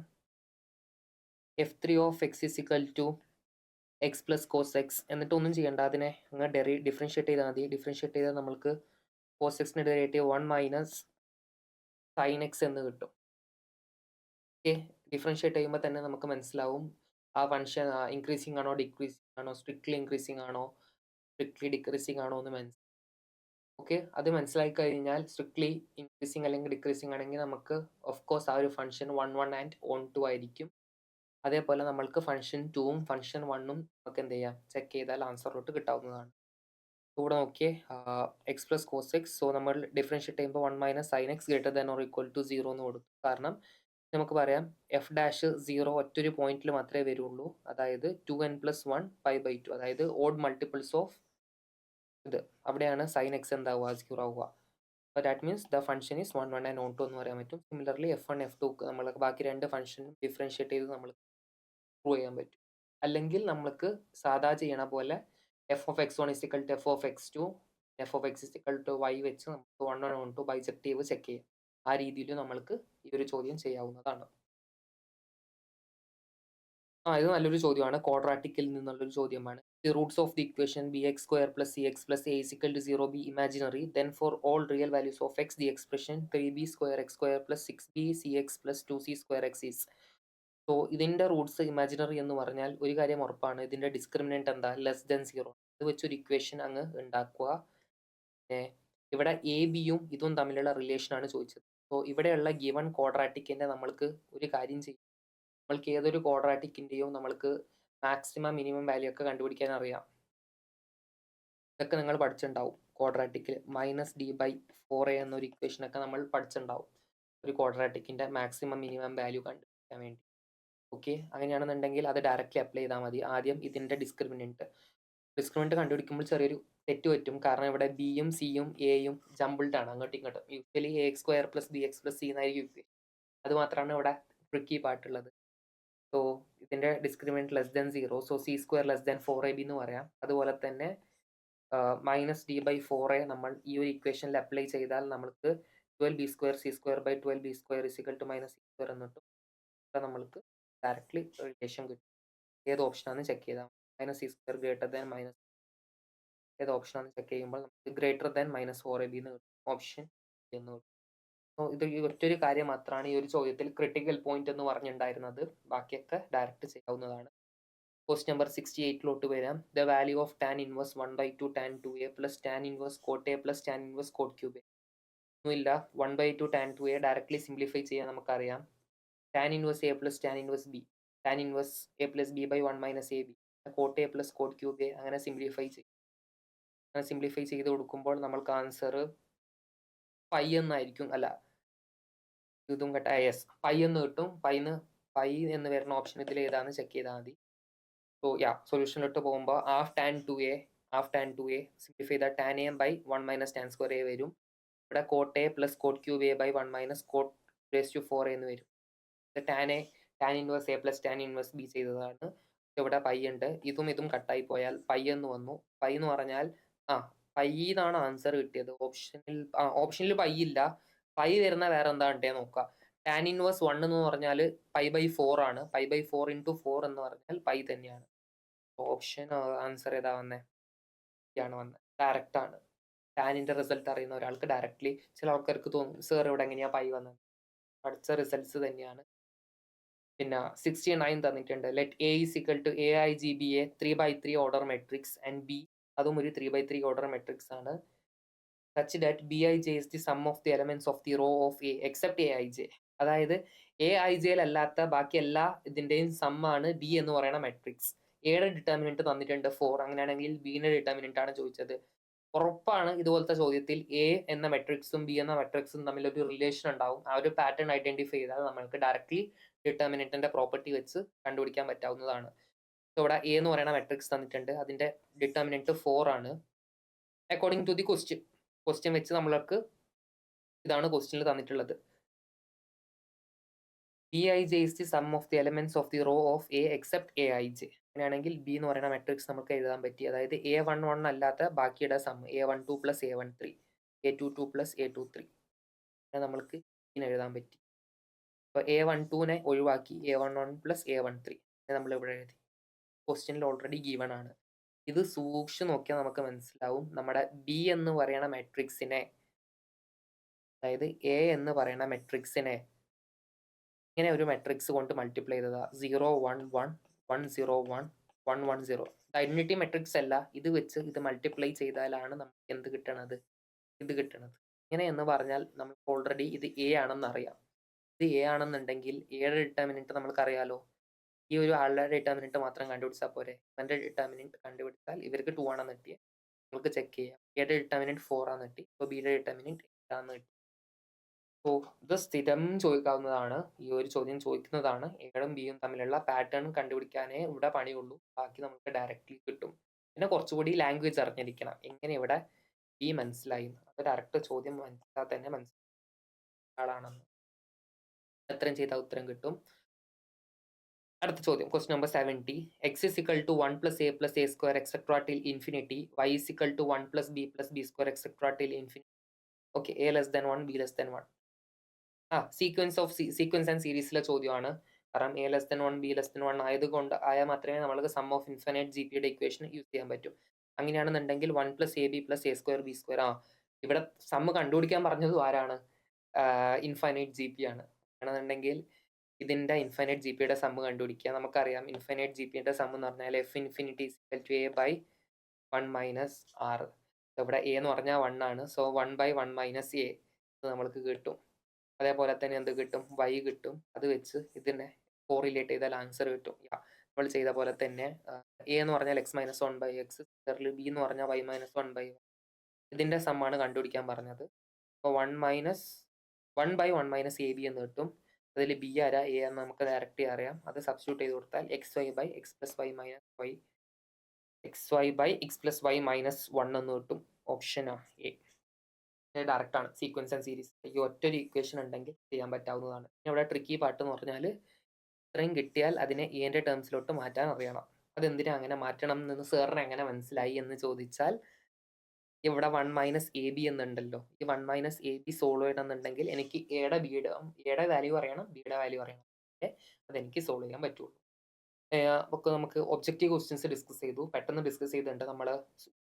f3 of x is equal to x plus cos x. എന്നിട്ട് ഒന്നും ചെയ്യേണ്ട, അതിനെ അങ്ങ് ഡിഫറൻഷിയേറ്റ് ചെയ്താൽ മതി. ഡിഫറൻഷിയേറ്റ് ചെയ്താൽ നമ്മൾക്ക് cos x derivative 1 minus sin x എന്ന് കിട്ടും. ഓക്കെ, ഡിഫറൻഷിയേറ്റ് ചെയ്യുമ്പോൾ തന്നെ നമുക്ക് മനസ്സിലാവും ആ ഫംഗ്ഷൻ ഇൻക്രീസിങ് ആണോ ഡിക്രീസിങ് ആണോ, സ്ട്രിക്ട്ലി ഇൻക്രീസിങ് ആണോ സ്ട്രിക്ട്ലി ഡിക്രീസിങ് ആണോ എന്ന് മനസ്സിലാവും. ഓക്കെ, അത് മനസ്സിലാക്കി കഴിഞ്ഞാൽ സ്ട്രിക്ട്ലി ഇൻക്രീസിങ് അല്ലെങ്കിൽ ഡിക്രീസിങ് ആണെങ്കിൽ നമുക്ക് ഓഫ് കോഴ്സ് ആ ഒരു ഫംഗ്ഷൻ 1, 1 ആൻഡ് 1, 2 ആയിരിക്കും. അതേപോലെ നമ്മൾക്ക് ഫംഗ്ഷൻ 2ഉം ഫംഗ്ഷൻ 1ഉം നമുക്ക് എന്ത് ചെയ്യാം, ചെക്ക് ചെയ്താൽ ആൻസറിലോട്ട് കിട്ടാവുന്നതാണ്. ഇവിടെ നോക്കിയേ, x plus cos x. So നമ്മൾ ഡിഫറൻഷിയേറ്റ് ചെയ്യുമ്പോൾ 1 minus sine x greater than or equal to 0 എന്ന് കൊടുക്കും. കാരണം നമുക്ക് പറയാം എഫ് ഡാഷ് 0 ഒറ്റൊരു പോയിന്റിൽ മാത്രമേ വരുള്ളൂ, അതായത് 2n+1 π/2, അതായത് ഓഡ് മൾട്ടിപ്പിൾസ് ഓഫ് ഇത്. അവിടെയാണ് സൈൻ എക്സ് എന്താവുക, 0 ആവുക. അപ്പോൾ that means the function is 1 1 and not 2 എന്ന് പറയാൻ പറ്റും. സിമിലർലി F1 F2 നമ്മൾ ബാക്കി രണ്ട് ഫംഗ്ഷനും ഡിഫറൻഷ്യേറ്റ് ചെയ്ത് നമ്മൾ പ്രൂവ് ചെയ്യാൻ പറ്റും. അല്ലെങ്കിൽ നമ്മൾക്ക് സാധാ ചെയ്യണ പോലെ f(x1) = f(x2), f(x) = y വെച്ച് നമുക്ക് 1 1 1 2 ബൈജക്റ്റീവ് ചെക്ക് ചെയ്യാം. ആ രീതിയിൽ നമ്മൾക്ക് ഈ ഒരു ചോദ്യം ചെയ്യാവുന്നതാണ്. ഇത് നല്ലൊരു ചോദ്യമാണ്. ക്വാഡ്രാറ്റിക്കിൽ നിന്നുള്ളൊരു ചോദ്യമാണ്. The roots of the equation bx² + cx + a = 0 be imaginary. Then for all real values of x, the expression 3b² x² + 6b cx + 2c² x is. So ഇതിൻ്റെ റൂട്ട്സ് ഇമാജിനറി എന്ന് പറഞ്ഞാൽ ഒരു കാര്യം ഉറപ്പാണ്, ഇതിൻ്റെ ഡിസ്ക്രിമിനൻ്റ് എന്താ, <0. ഇത് വെച്ചൊരു ഇക്വേഷൻ അങ്ങ് ഉണ്ടാക്കുക. ഇവിടെ എ ബിയും ഇതും തമ്മിലുള്ള റിലേഷനാണ് ചോദിച്ചത്. സോ ഇവിടെയുള്ള ഗിവൺ ക്വാഡ്രാറ്റിക്കിൻ്റെ നമ്മൾക്ക് ഒരു കാര്യം ചെയ്യും, നമ്മൾക്ക് ഏതൊരു ക്വാഡ്രാറ്റിക്കിൻ്റെയും നമ്മൾക്ക് മാക്സിമം മിനിമം വാല്യൂ ഒക്കെ കണ്ടുപിടിക്കാൻ അറിയാം. ഇതൊക്കെ നിങ്ങൾ പഠിച്ചിട്ടുണ്ടാവും. ക്വാഡ്രാറ്റിക്കിൽ -d/4a എന്നൊരു ഇക്വേഷനൊക്കെ നമ്മൾ പഠിച്ചിട്ടുണ്ടാവും, ഒരു ക്വാഡ്രാറ്റിക്കിൻ്റെ മാക്സിമം മിനിമം വാല്യൂ കണ്ടുപിടിക്കാൻ വേണ്ടി. ഓക്കെ, അങ്ങനെയാണെന്നുണ്ടെങ്കിൽ അത് ഡയറക്റ്റ്ലി അപ്ലൈ ചെയ്താൽ മതി. ആദ്യം ഇതിൻ്റെ ഡിസ്ക്രിമിനൻറ്റ് കണ്ടുപിടിക്കുമ്പോൾ ചെറിയൊരു തെറ്റ് പറ്റും, കാരണം ഇവിടെ ബിയും സിയും എയും ജമ്പിൾഡ് ആണ്, അങ്ങോട്ടും ഇങ്ങോട്ടും. യൂഷ്വലി ax² + bx + c എന്നായിരിക്കും. അത് മാത്രമാണ് ഇവിടെ ട്രിക്കി പാർട്ടുള്ളത്. സോ ഇതിൻ്റെ ഡിസ്ക്രിമിനൻറ്റ് <0. സോ c² < 4ab എന്ന് പറയാം. അതുപോലെ തന്നെ -d/4a നമ്മൾ ഈ ഒരു ഇക്വേഷനിൽ അപ്ലൈ ചെയ്താൽ നമ്മൾക്ക് 12b² c²/12b² = -c² എന്ന് കിട്ടും. ഇവിടെ നമ്മൾക്ക് ഡയറക്റ്റ്ലി റിലേഷൻ കിട്ടും. ഏത് ഓപ്ഷനാണെന്ന് ചെക്ക് ചെയ്താൽ -c² - ഏത് ഓപ്ഷനാണെന്ന് ചെക്ക് ചെയ്യുമ്പോൾ നമുക്ക് >-4ab എന്ന് കിട്ടും, ഓപ്ഷൻ എന്ന് കിട്ടും. സോ ഇത് ഈ ഒറ്റൊരു കാര്യം മാത്രമാണ് ഈ ഒരു ചോദ്യത്തിൽ ക്രിട്ടിക്കൽ പോയിന്റ് എന്ന് പറഞ്ഞിട്ടുണ്ടായിരുന്നത്. ബാക്കിയൊക്കെ ഡയറക്റ്റ് ചെയ്യാവുന്നതാണ്. ക്വസ്റ്റ്യൻ നമ്പർ 68 വരാം. The value of tan inverse 1/2 tan 2a + tan inverse cot a + tan inverse cot cube a. ഒന്നുമില്ല, 1/2 tan 2a ഡയറക്റ്റ്ലി സിംപ്ലിഫൈ ചെയ്യാൻ നമുക്കറിയാം. tan inverse a + tan inverse b, tan inverse a + b/1 - ab, cot a + cot cube a, അങ്ങനെ സിംപ്ലിഫൈ ചെയ്യും. അങ്ങനെ സിംപ്ലിഫൈ ചെയ്ത് കൊടുക്കുമ്പോൾ നമ്മൾക്ക് ആൻസർ π എന്നായിരിക്കും, അല്ല ഇതും യെസ് π എന്ന് കിട്ടും. π എന്ന് വരുന്ന ഓപ്ഷൻ ഇതിൽ ഏതാണെന്ന് ചെക്ക് ചെയ്താൽ മതി. സോ സൊല്യൂഷനിലോട്ട് പോകുമ്പോൾ ഹാഫ് tan 2a സിംപ്ലിഫൈ ചെയ്താൽ tan a/1 - tan square a വരും. ഇവിടെ cot a + cot cube a/1 - cot raised to 4a എന്ന് വരും. tan inverse a + tan inverse b ചെയ്തതാണ്. ഇവിടെ π ഉണ്ട്. ഇതും കട്ടായി പോയാൽ π എന്ന് വന്നു. π എന്ന് പറഞ്ഞാൽ π എന്നാണ് ആൻസർ കിട്ടിയത്. ഓപ്ഷനിൽ π ഇല്ല. π വരുന്ന വേറെ എന്താ ഉണ്ടേ നോക്കുക. tan ഇൻവേഴ്സ് 1 എന്ന് പറഞ്ഞാൽ π/4 ആണ്. π/4 × 4 എന്ന് പറഞ്ഞാൽ π തന്നെയാണ്. ഓപ്ഷൻ ആൻസർ ഏതാ വന്നേ, ആണ് വന്നത്. ഡയറക്റ്റ് ആണ്. ടാനിൻ്റെ റിസൾട്ട് അറിയുന്ന ഒരാൾക്ക് ഡയറക്റ്റ്ലി, ചില ആൾക്കാർക്ക് തോന്നും സർ ഇവിടെ എങ്ങനെയാ π വന്നത്, പഠിച്ച റിസൾട്ട്സ് തന്നെയാണ്. പിന്നെ 69 തന്നിട്ടുണ്ട്. Let a = aigba 3/3 order matrix and b അതും ഒരു 3/3 ഓർഡർ മെട്രിക്സ് ആണ്. Such that bij is the sum of the elements of the row of a except aij. അതായത് aij അല്ലാത്ത ബാക്കി എല്ലാ ഇതിൻ്റെയും സമ്മാണ് b എന്ന് പറയുന്ന മെട്രിക്സ്. എയുടെ ഡിറ്റർമിനൻറ്റ് തന്നിട്ടുണ്ട് 4. അങ്ങനെയാണെങ്കിൽ ബിയുടെ ഡിറ്റർമിനൻറ്റ് ആണ് ചോദിച്ചത്. ഉറപ്പാണ് ഇതുപോലത്തെ ചോദ്യത്തിൽ എ എന്ന മെട്രിക്സും ബി എന്ന മെട്രിക്സും തമ്മിലൊരു റിലേഷൻ ഉണ്ടാവും. ആ ഒരു പാറ്റേൺ ഐഡന്റിഫൈ ചെയ്താൽ നമ്മൾക്ക് ഡയറക്റ്റ്ലി ഡിറ്റർമിനൻറ്റിന്റെ പ്രോപ്പർട്ടി വെച്ച് കണ്ടുപിടിക്കാൻ പറ്റാവുന്നതാണ്. ഇവിടെ എ എന്ന് പറയുന്ന മെട്രിക്സ് തന്നിട്ടുണ്ട്, അതിന്റെ ഡിറ്റർമിനൻറ്റ് 4 ആണ്. അക്കോർഡിംഗ് ടു ദി ക്വസ്റ്റ്യൻ വെച്ച് നമ്മൾക്ക് ഇതാണ് ക്വസ്റ്റ്യനിൽ തന്നിട്ടുള്ളത്. bij is the sum of the elements of the row of a except aij. അങ്ങനെയാണെങ്കിൽ ബി എന്ന് പറയുന്ന മെട്രിക്സ് നമുക്ക് എഴുതാൻ പറ്റി. അതായത് a11 അല്ലാത്ത ബാക്കിയുടെ some a12 + a13, a22 + a23 നമ്മൾക്ക് ഇതിന് എഴുതാൻ പറ്റി. അപ്പോൾ a12നെ ഒഴിവാക്കി a11 + a13 നമ്മൾ ഇവിടെ എഴുതി. ക്വസ്റ്റ്യനിൽ ഓൾറെഡി ഗീവൺ ആണ്. ഇത് സൂക്ഷിച്ച് നോക്കിയാൽ നമുക്ക് മനസ്സിലാവും. നമ്മുടെ ബി എന്ന് പറയുന്ന മെട്രിക്സിനെ, അതായത് എ എന്ന് പറയുന്ന മെട്രിക്സിനെ ഇങ്ങനെ ഒരു മെട്രിക്സ് കൊണ്ട് മൾട്ടിപ്ലൈ ചെയ്തതാ. 0 1 1 1 0 1 1 1 0. ഐഡന്റിറ്റി മെട്രിക്സ് അല്ല, ഇത് വെച്ച് ഇത് മൾട്ടിപ്ലൈ ചെയ്താലാണ് നമുക്ക് എന്ത് കിട്ടണത്, ഇത് കിട്ടണത്. ഇങ്ങനെ എന്ന് പറഞ്ഞാൽ നമുക്ക് ഓൾറെഡി ഇത് എ ആണെന്ന് അറിയാം. ഇത് എ ആണെന്നുണ്ടെങ്കിൽ എയുടെ ഡിറ്റർമിനൻറ്റ് നമുക്കറിയാലോ. ഈ ഒരു ആളുടെ ഡിറ്റർമിനൻറ്റ് മാത്രം കണ്ടുപിടിച്ചാൽ പോരെ. ഇവൻ്റെ ഡിറ്റർമിനൻറ്റ് കണ്ടുപിടിച്ചാൽ ഇവർക്ക് 2 ആണെന്ന് കിട്ടിയത് നമുക്ക് ചെക്ക് ചെയ്യാം. എയുടെ ഡിറ്റർമിനൻറ്റ് 4 ആണെന്ന് കിട്ടി. ഇപ്പോൾ ബിയുടെ ഡിറ്റർമിനൻറ്റ് 8 ആണെന്ന് കിട്ടി. സോ ഇത് സ്ഥിരം ചോദിക്കാവുന്നതാണ്, ഈ ഒരു ചോദ്യം ചോദിക്കുന്നതാണ്. എയും ബിയും തമ്മിലുള്ള പാറ്റേൺ കണ്ടുപിടിക്കാനേ ഇവിടെ പണിയുള്ളൂ, ബാക്കി നമുക്ക് ഡയറക്റ്റ്ലി കിട്ടും. പിന്നെ കുറച്ചുകൂടി ലാംഗ്വേജ് അറിഞ്ഞിരിക്കണം, എങ്ങനെ ഇവിടെ ബി മനസ്സിലായി, അത് ഡയറക്റ്റ് ചോദ്യം മനസ്സിലാൽ തന്നെ മനസ്സിലാളാണെന്ന്. എത്രയും ചെയ്താൽ ഉത്തരം കിട്ടും. അടുത്ത ചോദ്യം, question number 70. X is equal to 1 plus a plus a square etcetera till infinity, y is equal to 1 plus b square etcetera till infinity. Okay, a less than 1, b less than 1. Sequence and സീരീസിലെ ചോദ്യമാണ്. കാരണം a less than 1, b less than 1 ആയാൽ മാത്രമേ നമ്മൾക്ക് സം ഓഫ് ഇൻഫിനൈറ്റ് ജി പിയുടെ ഇക്വേഷൻ യൂസ് ചെയ്യാൻ പറ്റും. അങ്ങനെയാണെന്നുണ്ടെങ്കിൽ 1 plus a B plus a square B square, ഇവിടെ സമ്മ് കണ്ടുപിടിക്കാൻ പറഞ്ഞതും ആരാണ്? ഇൻഫൈനൈറ്റ് ജി പി ആണ്. ആണെന്നുണ്ടെങ്കിൽ ഇതിന്റെ ഇൻഫൈനൈറ്റ് ജി പിയുടെ സമ്മ് കണ്ടുപിടിക്കുക. നമുക്കറിയാം ഇൻഫൈനൈറ്റ് ജി പിയുടെ സമ്മ് എന്ന് പറഞ്ഞാൽ f infinity equal to a by 1 minus r. ഇവിടെ എ എന്ന് പറഞ്ഞാൽ 1 ആണ്. സോ 1 ബൈ 1 മൈനസ് എ നമ്മൾക്ക് കിട്ടും. അതേപോലെ തന്നെ എന്ത് കിട്ടും? വൈ കിട്ടും. അത് വെച്ച് ഇതിനെ കോറിലേറ്റ് ചെയ്താൽ ആൻസർ കിട്ടും. നമ്മൾ ചെയ്ത പോലെ തന്നെ എ എന്ന് പറഞ്ഞാൽ x minus 1 by x, b എന്ന് പറഞ്ഞാൽ വൈ മൈനസ് 1 ബൈ ഇതിന്റെ സമ്മാണ് കണ്ടുപിടിക്കാൻ പറഞ്ഞത്. അപ്പോൾ 1 ബൈ 1 മൈനസ് എ ബി എന്ന് കിട്ടും. അതിൽ ബി ആരാ, എ എന്ന് നമുക്ക് ഡയറക്റ്റ് അറിയാം. അത് സബ്സ്റ്റിറ്റ്യൂട്ട് ചെയ്ത് കൊടുത്താൽ x y by x plus y minus y, x y by x plus y minus 1 എന്ന് കിട്ടും. ഓപ്ഷൻ എ ഡയറക്റ്റ് ആണ്. സീക്വൻസ് ആൻഡ് സീരീസ് ഈ ഒറ്റൊരു ഇക്വേഷൻ ഉണ്ടെങ്കിൽ ചെയ്യാൻ പറ്റാവുന്നതാണ്. ഇവിടെ ട്രിക്കി പാർട്ട് എന്ന് പറഞ്ഞാൽ ഇത്രയും കിട്ടിയാൽ അതിനെ എന്റെ ടേംസിലോട്ട് മാറ്റാൻ അറിയണം. അതെന്തിനാ അങ്ങനെ മാറ്റണം എന്ന് സാറിന് എങ്ങനെ മനസ്സിലായി എന്ന് ചോദിച്ചാൽ, ഇവിടെ 1 മൈനസ് എ ബി എന്നുണ്ടല്ലോ, ഈ 1 മൈനസ് എ ബി സോൾവ് ചെയ്യണമെന്നുണ്ടെങ്കിൽ എനിക്ക് എയുടെ വാല്യൂ അറിയണം, ബിയുടെ വാല്യൂ അറിയണം. അതെനിക്ക് സോൾവ് ചെയ്യാൻ പറ്റുള്ളൂ. ഒക്കെ നമുക്ക് ഒബ്ജക്റ്റീവ് ക്വസ്റ്റ്യൻസ് ഡിസ്കസ് ചെയ്തു, പെട്ടെന്ന് ഡിസ്കസ് ചെയ്തിട്ടുണ്ട്. നമ്മൾ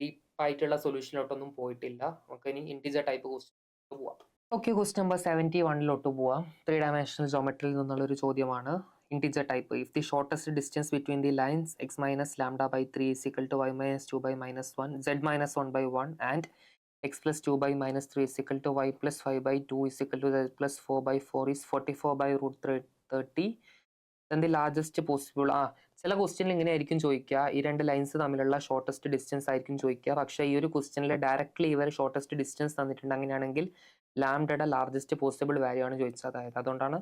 ഡീപ്പായിട്ടുള്ള സൊല്യൂഷനിലോട്ടൊന്നും പോയിട്ടില്ല. നമുക്ക് ഇനി ഇൻറ്റിജർ ടൈപ്പ് ക്വസ്റ്റ്യൻ പോവാം. ഓക്കെ, ക്വസ്റ്റ്യൻ നമ്പർ 71 പോവാം. 3 ഡയമെൻഷണൽ ജോമെട്രിയിൽ നിന്നുള്ള ഒരു ചോദ്യമാണ്. Integer type. If the shortest distance between the lines x minus lambda by 3 is equal to y minus 2 by minus 1, z minus 1 by 1 and x plus 2 by minus 3 is equal to y plus 5 by 2 is equal to z plus 4 by 4 is 44 by root 30. then the largest possible. ചില ക്വസ്റ്റ്യനിൽ ഇങ്ങനെ ആയിരിക്കും ചോദിക്കുക, ഈ രണ്ട് ലൈൻസ് തമ്മിലുള്ള ഷോർട്ടസ്റ്റ് ഡിസ്റ്റൻസ് ആയിരിക്കും ചോദിക്കുക. പക്ഷേ ഈ ഒരു ക്വസ്റ്റ്യനിൽ ഡയറക്റ്റ്ലി ഇവർ ഷോർട്ടസ്റ്റ് ഡിസ്റ്റൻസ് തന്നിട്ടുണ്ട്. അങ്ങനെയാണെങ്കിൽ ലാംഡയുടെ ലാർജസ്റ്റ് പോസിബിൾ വാല്യൂ ആണ് ചോദിച്ചത്. അതായത് അതുകൊണ്ടാണ്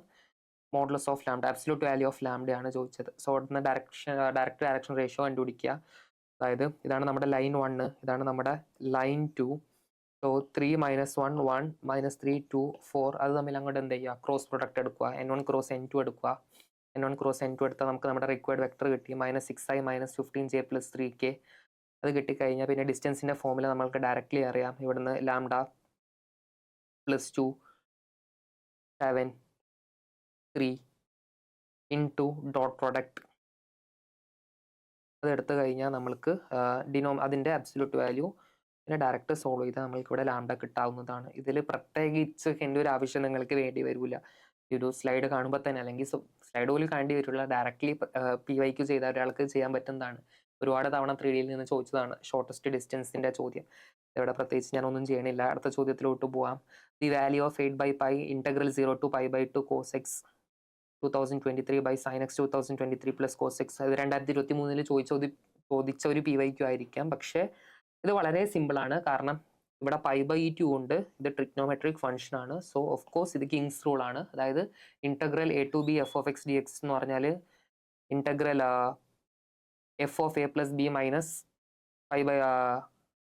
modulus of lambda, absolute value of ലാംഡയാണ് ചോദിച്ചത്. സോ അവിടുന്ന് ഡയറക്റ്റ് ഡയറക്ഷൻ റേഷ്യോ കണ്ടുപിടിക്കുക. അതായത് ഇതാണ് നമ്മുടെ ലൈൻ 1, ഇതാണ് നമ്മുടെ ലൈൻ 2. സോ 3 മൈനസ് 1 1 മൈനസ് 3 2 4, അത് തമ്മിൽ അങ്ങോട്ട് എന്ത് ചെയ്യുക, ക്രോസ് പ്രൊഡക്റ്റ് എടുക്കുക. n1 ക്രോസ് n2 എടുക്കുക. n1 ക്രോസ് n2 എടുത്താൽ നമുക്ക് നമ്മുടെ റിക്വയർഡ് വെക്ടർ കിട്ടി. -6i minus 15j plus 3k. അത് കിട്ടിക്കഴിഞ്ഞാൽ പിന്നെ ഡിസ്റ്റൻസിൻ്റെ ഫോമിൽ നമ്മൾക്ക് ഡയറക്റ്റ്ലി അറിയാം. ഇവിടുന്ന് ലാംഡ +2 7 3 ഇൻടു ഡോട്ട് പ്രൊഡക്റ്റ്. അത് എടുത്തു കഴിഞ്ഞാൽ നമ്മൾക്ക് അതിൻ്റെ അബ്സല്യൂട്ട് വാല്യൂ പിന്നെ ഡയറക്റ്റ് സോൾവ് ചെയ്താൽ നമ്മൾക്ക് ഇവിടെ ലാംഡ കിട്ടാവുന്നതാണ്. ഇതിൽ പ്രത്യേകിച്ച് എൻ്റെ ഒരു ആവശ്യം നിങ്ങൾക്ക് വേണ്ടി വരില്ല. ഈ ഒരു സ്ലൈഡ് കാണുമ്പോൾ തന്നെ, അല്ലെങ്കിൽ സ്ലൈഡ് പോലും കാണേണ്ടി വരില്ല, ഡയറക്റ്റ്ലി PYQ ചെയ്ത ഒരാൾക്ക് ചെയ്യാൻ പറ്റുന്നതാണ്. ഒരുപാട് തവണ 3Dയിൽ നിന്ന് ചോദിച്ചതാണ് ഷോർട്ടസ്റ്റ് ഡിസ്റ്റൻസിൻ്റെ ചോദ്യം. ഇവിടെ പ്രത്യേകിച്ച് ഞാനൊന്നും ചെയ്യണില്ല. അടുത്ത ചോദ്യത്തിലോട്ട് പോവാം. The value of 8/π integral 0 to π/2 cos x 2023 by sin x 2023 plus cos x. അത് 2023 ചോദിച്ച ഒരു PYQ ആയിരിക്കാം. പക്ഷേ ഇത് വളരെ സിമ്പിളാണ്. കാരണം ഇവിടെ π/2 ഉണ്ട്, ഇത് ട്രിഗ്നോമെട്രിക് ഫംഗ്ഷൻ ആണ്. സോ ഓഫ് കോഴ്സ് ഇത് കിങ്സ് റൂൾ ആണ്. അതായത് integral a to b f of x dx എന്ന് പറഞ്ഞാൽ integral f of a plus b minus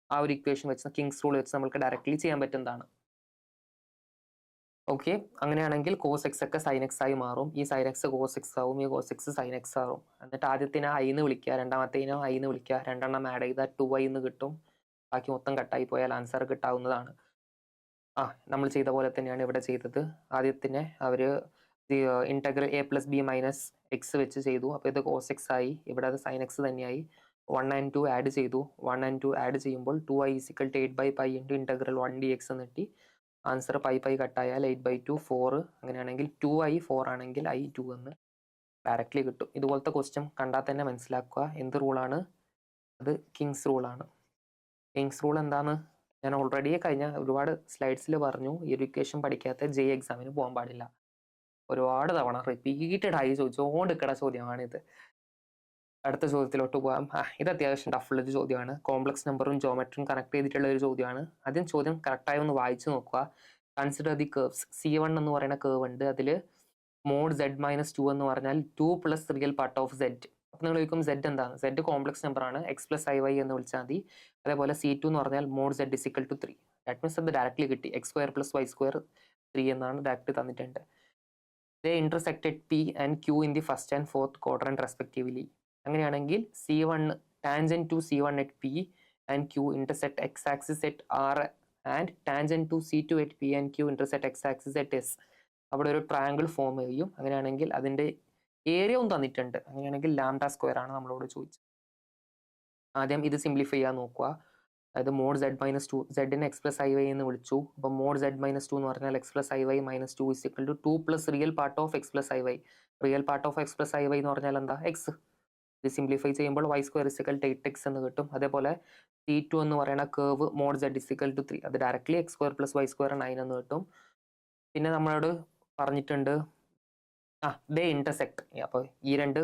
ആ ഒരു ഇക്വേഷൻ വെച്ച് കിങ്സ് റൂൾ വെച്ച് നമുക്ക് ഡയറക്റ്റ്ലി ചെയ്യാൻ പറ്റുന്നതാണ്. ഓക്കെ, അങ്ങനെയാണെങ്കിൽ കോസ് എക്സ് ഒക്കെ സൈൻ എക്സ് ആയി മാറും. ഈ സൈൻ എക്സ് കോസ് എക്സ് ആവും, ഈ കോസ് എക്സ് സൈൻ എക്സ് ആവും. എന്നിട്ട് ആദ്യത്തിനെ ഐ എന്ന് വിളിക്കുക, രണ്ടാമത്തേനെ ഐ എന്ന് വിളിക്കുക, രണ്ടെണ്ണം ആഡ് ചെയ്താൽ 2i എന്ന് കിട്ടും. ബാക്കി മൊത്തം കട്ടായി പോയാൽ ആൻസർ കിട്ടാവുന്നതാണ്. നമ്മൾ ചെയ്ത പോലെ തന്നെയാണ് ഇവിടെ ചെയ്തത്. ആദ്യത്തിനെ അവർ integral a plus b minus x വെച്ച് ചെയ്തു. അപ്പോൾ ഇത് കോസ് എക്സ് ആയി, ഇവിടെ അത് സൈൻ എക്സ് തന്നെയായി. 1 and 2 ആഡ് ചെയ്തു. 1 and 2 ആഡ് ചെയ്യുമ്പോൾ 2i is equal to 8/π into integral 1 dx എന്ന് കിട്ടി. ആൻസർ π കട്ടായാൽ 8/2 4. അങ്ങനെയാണെങ്കിൽ 2i 4 ആണെങ്കിൽ i 2 എന്ന് ഡയറക്റ്റ്ലി കിട്ടും. ഇതുപോലത്തെ ക്വസ്റ്റ്യൻ കണ്ടാൽ തന്നെ മനസ്സിലാക്കുക എന്ത് റൂളാണ്, അത് കിങ്സ് റൂളാണ്. കിങ്സ് റൂൾ എന്താണ് ഞാൻ ഓൾറെഡി കഴിഞ്ഞ ഒരുപാട് സ്ലൈഡ്സിൽ പറഞ്ഞു. ഈ ഒരു ഇക്വേഷൻ പഠിക്കാത്ത JEE എക്സാമിന് പോകാൻ പാടില്ല. ഒരുപാട് തവണ റിപ്പീറ്റഡ് ആയി ചോദിച്ചുകൊണ്ടിരിക്കുന്ന ചോദ്യമാണിത്. അടുത്ത ചോദ്യത്തിലോട്ട് പോകാം. ഇത് അത്യാവശ്യം ടഫുള്ളൊരു ചോദ്യമാണ്. കോംപ്ലക്സ് നമ്പറും ജോമെട്രിയും കണക്ട് ചെയ്തിട്ടുള്ള ഒരു ചോദ്യമാണ്. ആദ്യം ചോദ്യം കറക്റ്റായി ഒന്ന് വായിച്ചു നോക്കുക. Consider the curves. C1 എന്ന് പറയുന്ന കേർവ് ഉണ്ട്, അതിൽ മോഡ് Z-2 എന്ന് പറഞ്ഞാൽ 2 plus real part of Z. അപ്പോൾ നിങ്ങൾ ചോദിക്കും Z എന്താണ്? Z കോംപ്ലക്സ് നമ്പർ ആണ്, X+IY എന്ന് വിളിച്ചാൽ മതി. അതേപോലെ C2 എന്ന് പറഞ്ഞാൽ മോഡ് Z=3. ദാറ്റ് മീൻസ് അത് ഡയറക്റ്റ്ലി കിട്ടി, X² + Y² 3 എന്നാണ് ഡയറക്റ്റ് തന്നിട്ടുണ്ട്. They intersected P and Q in the first and fourth quadrant respectively. അങ്ങനെയാണെങ്കിൽ C1 tangent to C1 at P and Q intersect x-axis at R and tangent to C2 at P and Q intersect x-axis at S. അവിടെ ഒരു ട്രയാങ്കിൾ ഫോം ചെയ്യും. അങ്ങനെയാണെങ്കിൽ അതിൻ്റെ ഏരിയ ഒന്ന് തന്നിട്ടുണ്ട്. അങ്ങനെയാണെങ്കിൽ λ² ആണ് നമ്മളോട് ചോദിച്ചത്. ആദ്യം ഇത് സിംപ്ലിഫൈ ചെയ്യാൻ നോക്കുക. അതായത് മോഡ് Z-2, Z-നെ X+IY എന്ന് വിളിച്ചു. അപ്പോൾ മോഡ് Z-2 എന്ന് പറഞ്ഞാൽ X+IY - 2 = 2 plus real part of X+IY. Real part of X+IY എന്ന് പറഞ്ഞാൽ എന്താ? X. ഇത് സിംപ്ലിഫൈ ചെയ്യുമ്പോൾ y² = 8x എന്ന് കിട്ടും. അതേപോലെ C2 എന്ന് പറയുന്ന കേർവ് മോഡ് Z=3, അത് ഡയറക്റ്റ്ലി X² + Y² 9 എന്ന് കിട്ടും. പിന്നെ നമ്മളോട് പറഞ്ഞിട്ടുണ്ട് ദേ ഇന്റർസെക്ട്. അപ്പോൾ ഈ രണ്ട്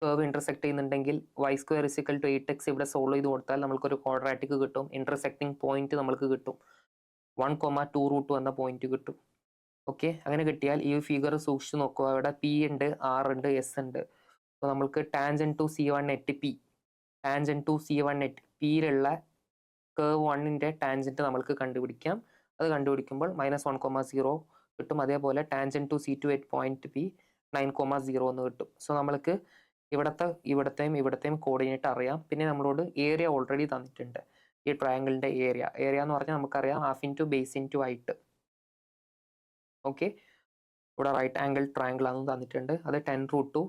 കേർവ് ഇന്റർസെക്ട് ചെയ്യുന്നുണ്ടെങ്കിൽ y² = 8x ഇവിടെ സോൾവ് ചെയ്ത് കൊടുത്താൽ നമുക്കൊരു ക്വാഡ്രാറ്റിക് കിട്ടും. ഇന്റർസെക്ടിങ് പോയിന്റ് നമുക്ക് കിട്ടും, 1,2√2 എന്ന പോയിന്റ് കിട്ടും. ഓക്കെ, അങ്ങനെ കിട്ടിയാൽ ഈ ഫിഗർ സൂക്ഷിച്ച് നോക്കുക. ഇവിടെ P ഉണ്ട്, R ഉണ്ട്, S ഉണ്ട്. അപ്പോൾ നമ്മൾക്ക് tangent to C1 at P, tangent to C1 at Pയിലുള്ള കേർവ് 1ന്റെ ടാൻജന്റ് നമ്മൾക്ക് കണ്ടുപിടിക്കാം. അത് കണ്ടുപിടിക്കുമ്പോൾ -1,0 കിട്ടും. അതേപോലെ tangent to C2 at point P 9,0 എന്ന് കിട്ടും. സോ നമ്മൾക്ക് ഇവിടത്തെയും കോർഡിനേറ്റ് അറിയാം. പിന്നെ നമ്മളോട് ഏരിയ ഓൾറെഡി തന്നിട്ടുണ്ട്. ഈ ട്രയാങ്കിളിന്റെ ഏരിയ എന്ന് പറഞ്ഞാൽ നമുക്കറിയാം ½ × ബേസ് × ഹൈറ്റ്. ഓക്കെ, ഇവിടെ റൈറ്റ് ആംഗിൾ ട്രയാങ്കിൾ ആണെന്ന് തന്നിട്ടുണ്ട്. അത് 10√2.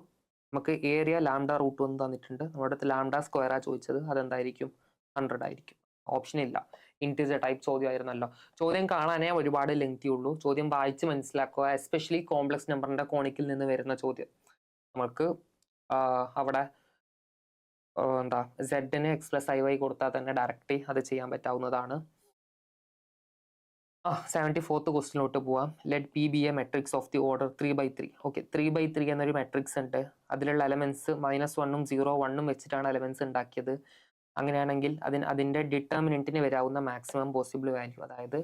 നമുക്ക് ഏരിയ λ√2 എന്ന് തന്നിട്ടുണ്ട്. നമ്മുടെ λ² ചോദിച്ചത്, അതെന്തായിരിക്കും? 100 ആയിരിക്കും. ഓപ്ഷൻ ഇല്ല, ഇന്റിജർ ടൈപ്പ് ചോദ്യമായിരുന്നല്ലോ. ചോദ്യം കാണാനേ ഒരുപാട് ലെങ്തി ഉള്ളൂ. ചോദ്യം വായിച്ച് മനസ്സിലാക്കുക. എസ്പെഷ്യലി കോംപ്ലക്സ് നമ്പറിന്റെ കോണിക്കിൽ നിന്ന് വരുന്ന ചോദ്യം. നമുക്ക് അവിടെ Z-ന് X+IY കൊടുത്താൽ തന്നെ ഡയറക്റ്റ് അത് ചെയ്യാൻ പറ്റാവുന്നതാണ്. 74th ക്വസ്റ്റിനോട്ട് പോവാം. Let P be a matrix of the order 3/3. Okay, 3/3 എന്നൊരു മെട്രിക്സ് ഉണ്ട്. അതിലുള്ള എലമെന്റ്സ് -1ഉം 0, 1ഉം വെച്ചിട്ടാണ് എലമെന്റ്സ് ഉണ്ടാക്കിയത്. അങ്ങനെയാണെങ്കിൽ അതിന്റെ ഡിറ്റർമിനന്റിന് വരാവുന്ന മാക്സിമം പോസിബിൾ വാല്യൂ, അതായത്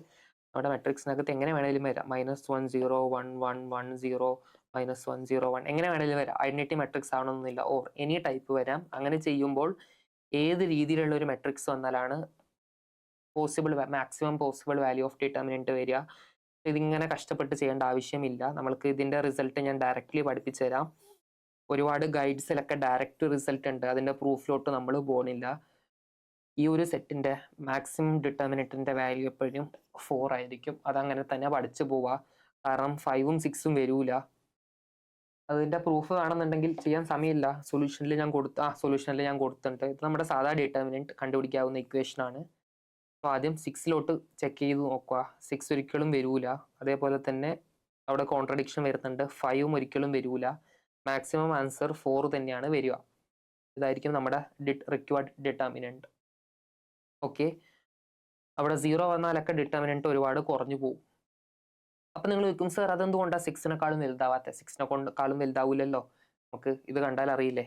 നമ്മുടെ മെട്രിക്സിനകത്ത് എങ്ങനെ വേണമെങ്കിലും വരാം. -1 0 1 1 1 0 -1 0 1 എങ്ങനെ വേണമെങ്കിലും വരാം. ഐഡന്റിറ്റി മെട്രിക്സ് ആവണമെന്നില്ല, ഓർ എനി ടൈപ്പ് വരാം. അങ്ങനെ ചെയ്യുമ്പോൾ ഏത് രീതിയിലുള്ള ഒരു മെട്രിക്സ് വന്നാലാണ് maximum possible value of determinant വരിക? ഇതിങ്ങനെ കഷ്ടപ്പെട്ട് ചെയ്യേണ്ട ആവശ്യമില്ല. നമ്മൾക്ക് ഇതിന്റെ റിസൾട്ട് ഞാൻ ഡയറക്റ്റ്ലി പഠിപ്പിച്ചു തരാം. ഒരുപാട് ഗൈഡ്സിലൊക്കെ ഡയറക്റ്റ് റിസൾട്ട് ഉണ്ട്, അതിന്റെ പ്രൂഫിലോട്ട് നമ്മൾ പോകുന്നില്ല. ഈ ഒരു സെറ്റിന്റെ മാക്സിമം ഡിറ്റർമിനന്റിന്റെ വാല്യൂ എപ്പോഴും 4 ആയിരിക്കും. അതങ്ങനെ തന്നെ പഠിച്ചു പോവുക. കാരണം 5ഉം 6ഉം വരൂല. അതിന്റെ പ്രൂഫ് കാണുന്നുണ്ടെങ്കിൽ ചെയ്യാൻ സമയമില്ല. സൊല്യൂഷനിൽ ഞാൻ കൊടുത്തിട്ടുണ്ട്. ഇത് നമ്മുടെ സാധാ ഡിറ്റർമിനന്റ് കണ്ടുപിടിക്കാവുന്ന ഇക്വേഷൻ ആണ്. അപ്പോൾ ആദ്യം 6ലോട്ട് ചെക്ക് ചെയ്ത് നോക്കുക. 6 ഒരിക്കലും വരൂല. അതേപോലെ തന്നെ അവിടെ കോൺട്രഡിക്ഷൻ വരുന്നുണ്ട്, 5ഉം ഒരിക്കലും വരൂല. മാക്സിമം ആൻസർ 4 തന്നെയാണ് വരിക. ഇതായിരിക്കും നമ്മുടെ റിക്വയർഡ് ഡിറ്റർമിനന്റ്. ഓക്കെ, അവിടെ 0 വന്നാലൊക്കെ ഡിറ്റർമിനന്റ് ഒരുപാട് കുറഞ്ഞു പോകും. അപ്പൊ നിങ്ങൾ ചോദിക്കും, സർ അതെന്തുകൊണ്ടാണ് 6നെക്കാളും വലുതാവാത്ത? 6നെക്കാളും വലുതാവില്ലല്ലോ, നമുക്ക് ഇത് കണ്ടാൽ അറിയില്ലേ?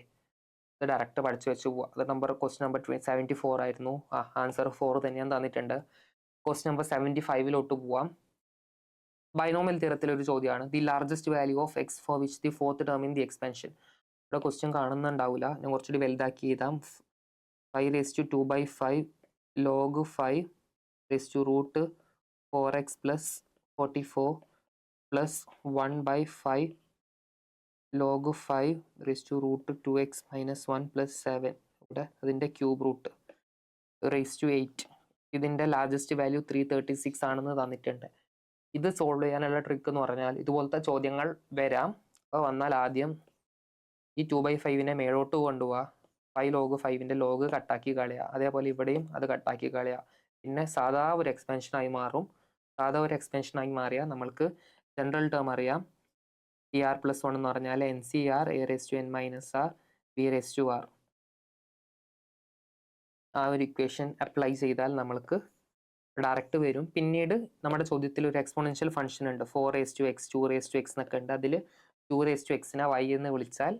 ഇത് ഡയറക്റ്റ് പഠിച്ചു വെച്ച് പോവാ. അത് ക്വസ്റ്റ്യൻ നമ്പർ 74 ആയിരുന്നു. ആൻസർ 4 തന്നെയാണ് തന്നിട്ടുണ്ട്. ക്വസ്റ്റ്യൻ നമ്പർ 75ലോട്ട് പോവാം. ബൈനോമിയൽ തിയറത്തിൽ ഒരു ചോദ്യമാണ്. The largest value of x for which the fourth term in the expansion. ഇവിടെ ക്വസ്റ്റ്യൻ കാണുന്നുണ്ടാവില്ല, ഞാൻ കുറച്ചുകൂടി വലുതാക്കി എഴുതാം. 5^2/5 log 5 √4x plus 44 plus 1/5 log 5 √2x minus 1 plus 7. ഇവിടെ അതിൻ്റെ ക്യൂബ് റൂട്ട് ⁻8. ഇതിൻ്റെ ലാർജസ്റ്റ് വാല്യൂ 336 ആണെന്ന് തന്നിട്ടുണ്ട്. ഇത് സോൾവ് ചെയ്യാനുള്ള ട്രിക്ക് എന്ന് പറഞ്ഞാൽ ഇതുപോലത്തെ ചോദ്യങ്ങൾ വരാം. അപ്പോൾ വന്നാൽ ആദ്യം ഈ 2/5നെ മേലോട്ട് കൊണ്ടുപോവുക. 5 log 5ന്റെ ലോഗ് കട്ടാക്കി കളയുക. അതേപോലെ ഇവിടെയും അത് കട്ടാക്കി കളയുക. പിന്നെ സാധാ ഒരു എക്സ്പെൻഷനായി മാറും. സാധാ ഒരു എക്സ്പെൻഷനായി മാറിയാൽ നമ്മൾക്ക് ജനറൽ ടേം അറിയാം. TR+1 എന്ന് പറഞ്ഞാൽ NCR a⁻n−r b⁻r. ആ ഒരു ഇക്വേഷൻ അപ്ലൈ ചെയ്താൽ നമ്മൾക്ക് ഡയറക്റ്റ് വരും. പിന്നീട് നമ്മുടെ ചോദ്യത്തിൽ ഒരു എക്സ്പോണൻഷ്യൽ ഫംഗ്ഷൻ ഉണ്ട്, 4x 2x എന്നൊക്കെ ഉണ്ട്. അതിൽ 2x y എന്ന് വിളിച്ചാൽ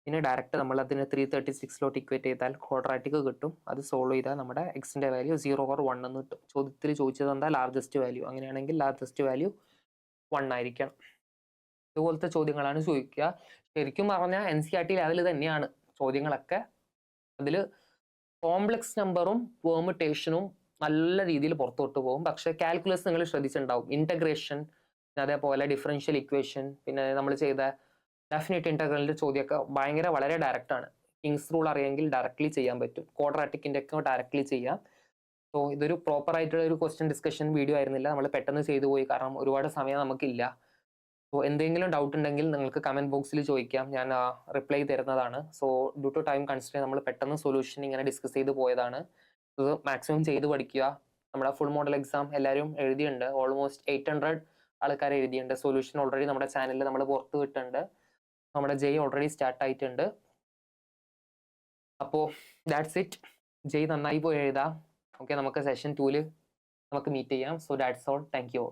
പിന്നെ ഡയറക്റ്റ് നമ്മൾ അതിനെ 336 ഇക്വേറ്റ് ചെയ്താൽ ക്വാഡ്രാറ്റിക് കിട്ടും. അത് സോൾവ് ചെയ്താൽ നമ്മുടെ എക്സിന്റെ വാല്യൂ 0 ഓർ 1 എന്ന് കിട്ടും. ചോദ്യത്തിൽ ചോദിച്ചത് എന്താ ലാർജസ്റ്റ് വാല്യൂ, അങ്ങനെയാണെങ്കിൽ ലാർജസ്റ്റ് വാല്യൂ 1 ആയിരിക്കണം. ഇതുപോലത്തെ ചോദ്യങ്ങളാണ് ചോദിക്കുക. ശരിക്കും പറഞ്ഞാൽ NCERT ലെവൽ തന്നെയാണ് ചോദ്യങ്ങളൊക്കെ. അതിൽ കോംപ്ലക്സ് നമ്പറും പെർമുട്ടേഷനും നല്ല രീതിയിൽ പുറത്തോട്ട് പോകും. പക്ഷെ കാൽക്കുലസ് നിങ്ങൾ ശ്രദ്ധിച്ചിട്ടുണ്ടാവും, ഇന്റഗ്രേഷൻ, അതേപോലെ ഡിഫറൻഷ്യൽ ഇക്വേഷൻ, പിന്നെ നമ്മൾ ചെയ്ത ഡെഫിനിറ്റ് ഇന്റഗ്രലിന്റെ ചോദ്യമൊക്കെ വളരെ ഡയറക്റ്റ് ആണ്. കിങ്സ് റൂൾ അറിയെങ്കിൽ ഡയറക്ട്ലി ചെയ്യാൻ പറ്റും, ക്വാഡ്രാറ്റിക്കിന്റെ ഒക്കെ ഡയറക്ട്ലി ചെയ്യാം. സോ ഇതൊരു പ്രോപ്പർ ആയിട്ടുള്ള ഒരു ക്വസ്റ്റ്യൻ ഡിസ്കഷൻ വീഡിയോ ആയിരുന്നില്ല, നമ്മൾ പെട്ടെന്ന് ചെയ്തു പോയി, കാരണം ഒരുപാട് സമയം നമുക്കില്ല. സോ എന്തെങ്കിലും ഡൗട്ട് ഉണ്ടെങ്കിൽ നിങ്ങൾക്ക് കമന്റ് ബോക്സിൽ ചോദിക്കാം, ഞാൻ റിപ്ലൈ തരുന്നതാണ്. So due to time constrain നമ്മൾ പെട്ടെന്ന് സൊല്യൂഷൻ ഇങ്ങനെ ഡിസ്കസ് ചെയ്ത് പോയതാണ്. ഇത് മാക്സിമം ചെയ്ത് പഠിക്കുക. നമ്മുടെ ഫുൾ മോഡൽ എക്സാം എല്ലാവരും എഴുതിയിട്ടുണ്ട്, ഓൾമോസ്റ്റ് 800 ആൾക്കാർ എഴുതിയിട്ടുണ്ട്. സൊല്യൂഷൻ ഓൾറെഡി നമ്മുടെ ചാനലിൽ നമ്മൾ പുറത്ത് വിട്ടിട്ടുണ്ട്. നമ്മുടെ ജെയ് ഓൾറെഡി സ്റ്റാർട്ട് ആയിട്ടുണ്ട്. അപ്പോൾ ദാറ്റ്സ് ഇറ്റ്. ജെയ് നന്നായി പോയി എഴുതാം. ഓക്കെ, നമുക്ക് സെഷൻ 2 നമുക്ക് മീറ്റ് ചെയ്യാം. So that's all. Thank you.